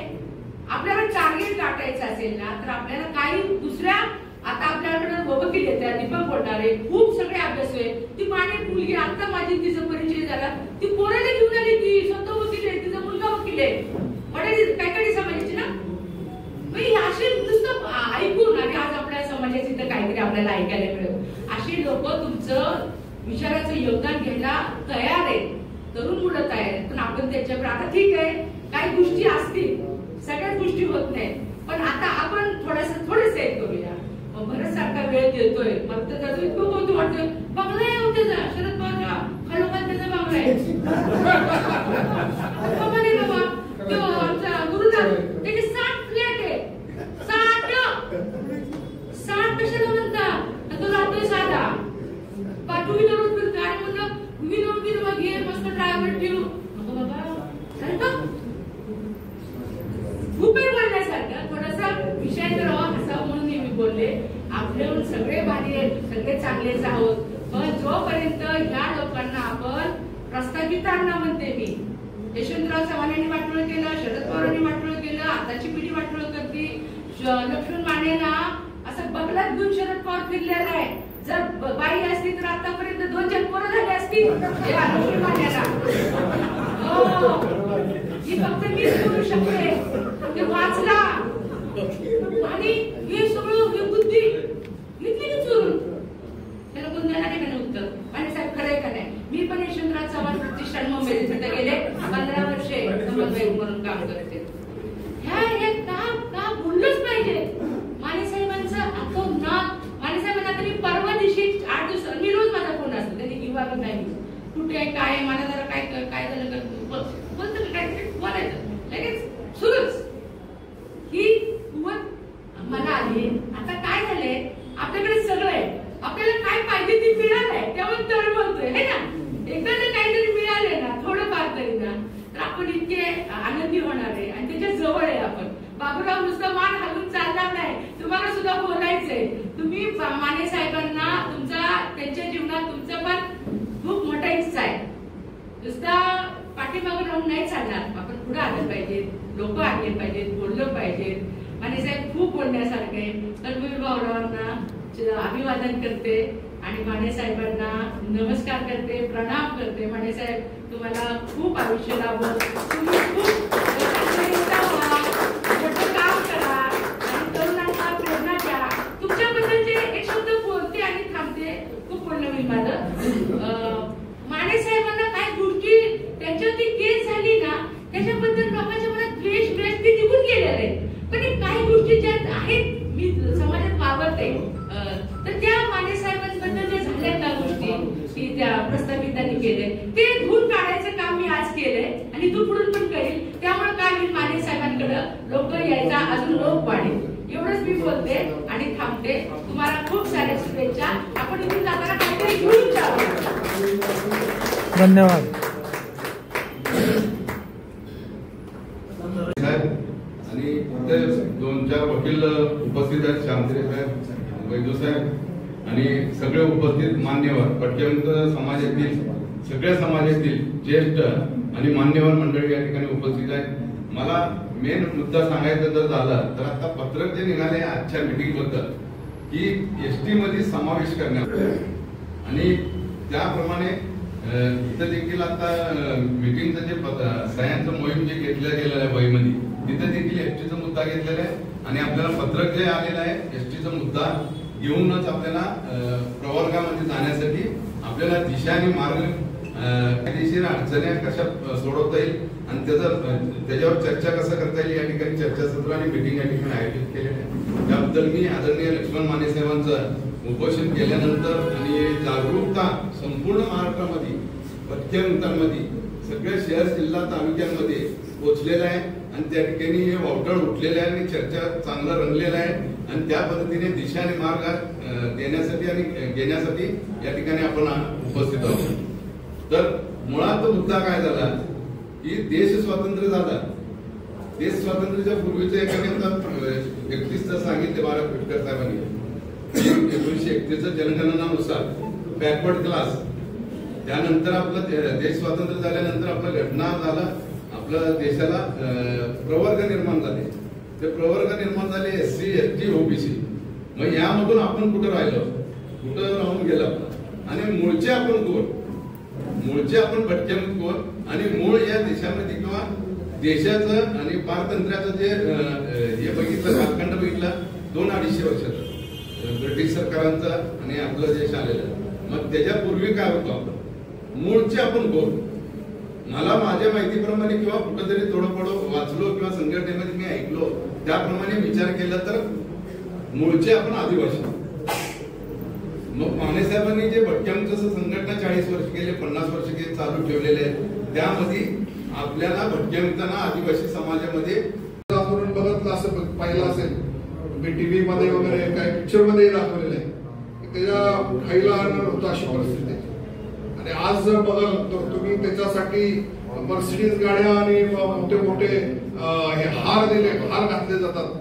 आपल्याला टार्गेट गाठायचं असेल ना तर आपल्याला काही दुसऱ्या, आता आपल्याकडे वकील येतात, दीपक बोलणारे खूप सगळे अभ्यास आहे. ती माने मुलगी आता माझी तिचा परिचय झाला, ती पोराला घेऊन आली, ती स्वतः वकील आहे, तिचा मुलगा वकील आहे, काय समाजाची ना. असे नुसतं ऐकून आणि आज आपल्या समाजाची तर काहीतरी आपल्याला ऐकायला मिळेल. अशी लोक तुमचं विचाराचं योगदान घ्यायला तयार आहेत, तरुण मुलं तयार आहेत. पण आपण त्याच्याकडे आता ठीक आहे काही गोष्टी असतील, सगळ्याच गोष्टी होत नाहीत, पण आता आपण थोडंसं देतोय मला तर त्याचं इतकं कौतुक वाटतंय. बंगला आहे हो त्याचा, शरद पवारचा खालोखाल त्याचा बंगला आहे. कमाल बाबा. तो आमचा गुरुदास त्याचे 60 फ्लॅट आहे. 60 कशाला म्हणता, तो राहतोय साधा. पाठवून रोज फिरतो आणि म्हणलं विनोद घे मस्त ड्रायव्हर ठेवू. नको बाबा सारखं खूप वेळ बोलण्यासारखं थोडासा विषय तर असावं म्हणून मी बोलले. आपल्याहून सगळे भारी आहेत, सगळे चांगलेच आहोत, पण जोपर्यंत ह्या लोकांना आपण प्रस्थापितांना म्हणते मी, यशवंतराव चव्हाणांनी वाटोळ केलं, शरद पवारांनी वाटोळ केलं, आताची पिढी वाटोळ करते. लक्ष्मण मानेला असं बगलात घेऊन शरद पवार फिरलेला आहे. जर बाई असती तर आतापर्यंत 2 पोरं झाली असती लक्ष्मण मानेला. ही फक्त मीच करू शकते. ते वाचला आणि हे सगळं हे बुद्धी घेतली चोरून. त्याला कोण देणार आहे का उत्तर? आणि साहेब खरंय का नाही? मी पण यशवंतराव चव्हाण प्रतिष्ठान मुंबईत तिथे गेले 15 वर्षे समन्वयक म्हणून काम करते. हे का बोललंच पाहिजे. माने साहेबांचं आठवण ना, माने साहेबांना तरी परवा दिवशी 8 दिवस मी रोज माझा फोन असतो, त्यांनी किंवा नाही कुठे आहे काय आहे, मला जरा काय झालं का बोलतं काय बोलायचं लगेच सुरूच. ही कुवत मला आली. आता काय झालंय, आपल्याकडे सगळं आहे, आपल्याला काय पाहिजे ते मिळालंय त्यामुळे तळ बोलतोय है ना. एकदा जर काहीतरी मिळालंय ना थोडंफार तरी ना, तर आपण इतके आनंदी होणार आहे आणि त्याच्या जवळ आहे आपण. बाबूराव नुसतं मान हलवून चालणार नाही, तुम्हाला सुद्धा बोलायचंय. तुम्ही माने साहेबांना त्यांच्या जीवनात तुमचं पण खूप मोठा हिस्सा आहे. नुसता पाठीमागून राहून नाही चालणार, आपण पुढे आलं पाहिजे, लोक आणले पाहिजेत, बोललं पाहिजे. माने साहेब खूप बोलण्यासारखे. तन्वीर भाऊरावांना अभिवादन करते आणि माने साहेबांना नमस्कार करते, प्रणाम करते. माने साहेब तुम्हाला खूप आयुष्य लाभो, तुम्ही खूप मोठं काम करा आणि तरुणांना प्रेरणा द्या. तुमच्याबद्दलचे एक शब्द बोलते आणि थांबते, खूप बोलणं होईल माझं. माने साहेबांना काय गुडकी त्यांच्यावरती केस झाली ना, त्याच्याबद्दल लोकांच्या मनात द्वेष ते निघून गेलेले आहे. पण काही गोष्टी ज्या आहेत, मी समाजात वावरते, तर त्या माने साहेबांबद्दल जे झाल्या त्या गोष्टी की त्या प्रस्थापितांनी केले ते धुवून काढायचं काम मी आज केलंय आणि तू पुढून पण करेल. त्यामुळे काय होईल, माने साहेबांकडे लोक यायचा अजून लोक वाढेल. एवढंच मी बोलते आणि थांबते. तुम्हाला खूप साऱ्या शुभेच्छा. आपण इथून जाताना काहीतरी घेऊन जावं. धन्यवाद. आणि 2-4 वकील उपस्थित आहेत, शांतरे साहेब, वैद्य साहेब आणि सगळे उपस्थित मान्यवर, पटक्यवंत समाजातील सगळ्या समाजातील ज्येष्ठ आणि मान्यवर मंडळी या ठिकाणी उपस्थित आहेत. मला मेन मुद्दा सांगायचा जर झाला तर आता पत्रक जे निघाले आजच्या मीटिंग बद्दल की एसटी मध्ये समावेश करण्यात आणि त्याप्रमाणे इथं देखील आता मीटिंगचं जे सह्यांचं मोहीम जे घेतलं गेलेलं आहे वहीमध्ये, तिथे देखील एसटीचा मुद्दा घेतलेला आहे आणि आपल्याला पत्रक जे आलेलं आहे एसटीचा मुद्दा घेऊनच आपल्याला प्रवर्गामध्ये जाण्यासाठी आपल्याला दिशा आणि मार्ग कायदेशीर अडचणी कशा सोडवता येईल आणि त्याच्यावर चर्चा कसं करता येईल या ठिकाणी चर्चासत्र आणि मीटिंग या ठिकाणी आयोजित केलेले आहे. त्याबद्दल मी आदरणीय लक्ष्मण माने साहेबांचं उपोषण केल्यानंतर आणि जागरूकता संपूर्ण महाराष्ट्रामध्ये पथ्यवंतांमध्ये सगळ्या शहर जिल्हा तालुक्यांमध्ये पोहोचलेला आहे आणि त्या ठिकाणी हे वावटळ उठलेलं आहे आणि चर्चा चांगलं रंगलेलं आहे आणि त्या पद्धतीने दिशा आणि मार्ग देण्यासाठी आणि घेण्यासाठी या ठिकाणी आपण उपस्थित आहोत. तर मुळात मुद्दा काय झाला की देश स्वातंत्र्य झाला. देश स्वातंत्र्याच्या पूर्वीच्या एका 31 सांगितले बारा आंबेडकर साहेबांनी 1931 जनगणनानुसार बॅकवर्ड क्लास. त्यानंतर आपलं देश स्वातंत्र्य झाल्यानंतर आपला घटना झाला, आपल्या देशाला प्रवर्ग निर्माण झाले. ते प्रवर्ग निर्माण झाले SC ST OBC. मग यामधून आपण कुठं राहिलो, कुठं राहून गेलो आणि मूळचे आपण कोण, मूळचे आपण भटक्यामध्ये कोण आणि मूळ या देशामध्ये किंवा देशाचं आणि पारतंत्र्याचं जे हे बघितलं कालखंड बघितला 2-250 वर्षाचं ब्रिटिश सरकारांचा आणि आपलं देश आलेलं. मग त्याच्यापूर्वी काय होतं आपण मूळचे आपण कोण. मला माझ्या माहितीप्रमाणे किंवा कुठंतरी थोडं वाचलो किंवा संघटनेमध्ये मी ऐकलो त्याप्रमाणे विचार केला तर मूळचे आपण आदिवासी. मग माने साहेबांनी जे भटक्यांचं संघटना 40 वर्ष गेले 50 वर्ष गेले चालू ठेवलेले आहे, त्यामध्ये आपल्याला भटक्यांना आदिवासी समाजामध्ये आपण बघत असं पाहिलं असेल तुम्ही टीव्ही मध्ये वगैरे काय पिक्चर मध्ये दाखवलेलं आहे, त्याच्या खाईला आणणार होतं अशी परिस्थिती. आणि आज जर बघाल तर तुम्ही त्याच्यासाठी मर्सिडीज गाड्या आणि मोठे मोठे हार घातले जातात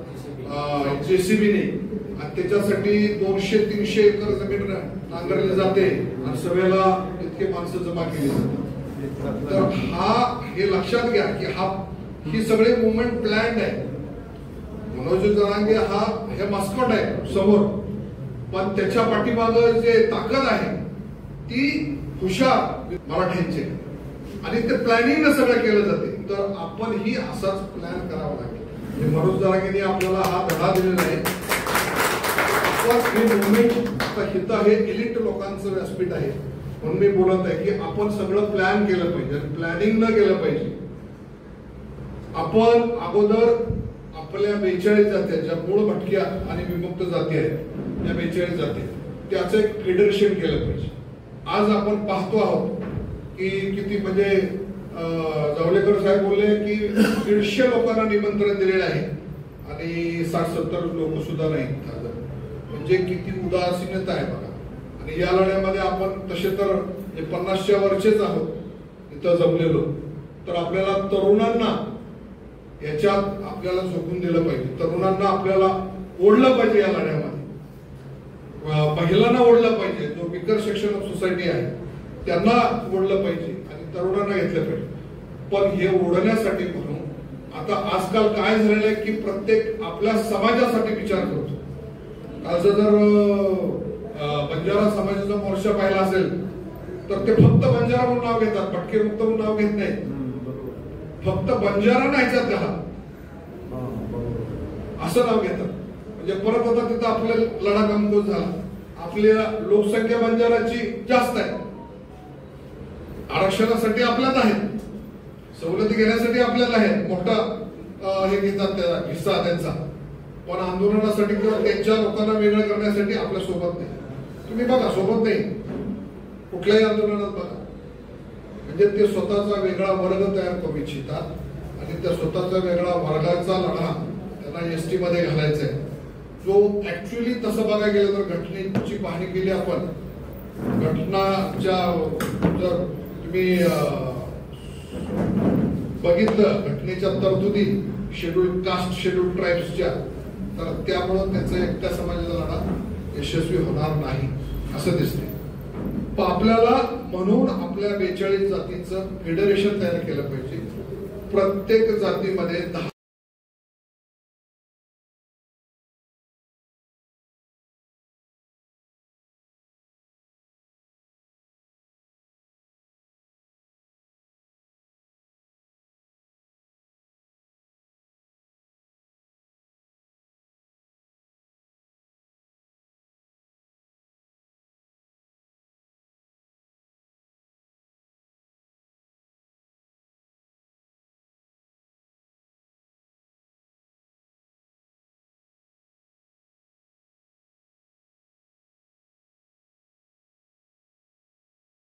JCBने, आणि त्याच्यासाठी 200-300 एकर जमीन नांगरली जाते आणि सभेला इतके माणसं जमा केली जातात. तर हे लक्षात घ्या की ही सगळी मुवमेंट प्लॅन्ड आहे. मनोज जरांगे हे मस्कट आहे समोर, पण त्याच्या पाठीमागं जे ताकद आहे ती हुशार मराठ्यांची, आणि ते प्लॅनिंग सगळं केलं जाते. तर आपण ही असाच प्लॅन करावा लागेल. मनोज जरांगेने आपल्याला हा धडा दिलेला आहे. पण ही मुवमेंट आता हे इलिट लोकांचं व्यासपीठ आहे म्हणून मी बोलत आहे की आपण सगळं प्लॅन केलं पाहिजे, प्लॅनिंग न केलं पाहिजे. आपण अगोदर आपल्या 42 जाती ज्या मूळ भटक्या आणि विमुक्त जाती आहेत, या 42 जाती त्याचं एक फेडरेशन केलं पाहिजे. आज आपण पाहतो आहोत की किती म्हणजे जावडेकर साहेब बोलले की 150 लोकांना निमंत्रण दिलेलं आहे आणि 60-70 लोक सुद्धा नाहीत. म्हणजे किती उदासीनता आहे बघा. आणि या लढ्यामध्ये आपण तसे तर 50च्या वरचेच आहोत इथं जमलेलो. तर आपल्याला तरुणांना याच्यात आपल्याला झोकून दिलं पाहिजे. तरुणांना आपल्याला ओढलं पाहिजे या लढ्यामध्ये, महिलांना ओढलं पाहिजे, जो बिकर सेक्शन ऑफ सोसायटी आहे त्यांना ओढलं पाहिजे आणि तरुणांना घेतलं पाहिजे. पण हे ओढण्यासाठी म्हणून आता आजकाल काय झालेलं आहे की प्रत्येक आपल्या समाजासाठी विचार करतो. कालचं जर बंजारा समाजाचा मोर्चा पाहिला असेल तर ते फक्त बंजारा म्हणून नाव घेतात, भटके मुक्त म्हणून नाव घेत नाहीत. फक्त बंजारा नाही त्याला असं नाव घेतात. म्हणजे परत आता तिथं आपल्या लढा कमकुवत झाला. आपल्या लोकसंख्या बंजाराची जास्त आहे, आरक्षणासाठी आपल्यात आहेत, सवलती घेण्यासाठी आपल्याला आहेत, मोठा हे घेतात त्याचा हिस्सा त्यांचा. पण आंदोलनासाठी किंवा त्यांच्या लोकांना वेगळं करण्यासाठी आपल्या सोबत नाही. तुम्ही बघा सोबत नाही कुठल्याही आंदोलनात बघा. म्हणजे ते स्वतःचा वेगळा वर्ग तयार करू इच्छितात आणि त्या स्वतःचा वेगळा वर्गाचा लढा त्यांना ST मध्ये घालायचा आहे. जो ऍक्च्युअली तसं बघायला गेलं तर घटनेची पाहणी केली आपण, घटनाच्या जर तुम्ही बघितलं घटनेच्या तरतुदी शेड्यूल कास्ट शेड्यूल ट्राईब्सच्या, तर त्यामुळं त्याचा एकट्या समाजाचा लढा यशस्वी होणार नाही असं दिसते. पण आपल्याला म्हणून आपल्या 42 जातीचं फेडरेशन तयार केलं पाहिजे. प्रत्येक जातीमध्ये 10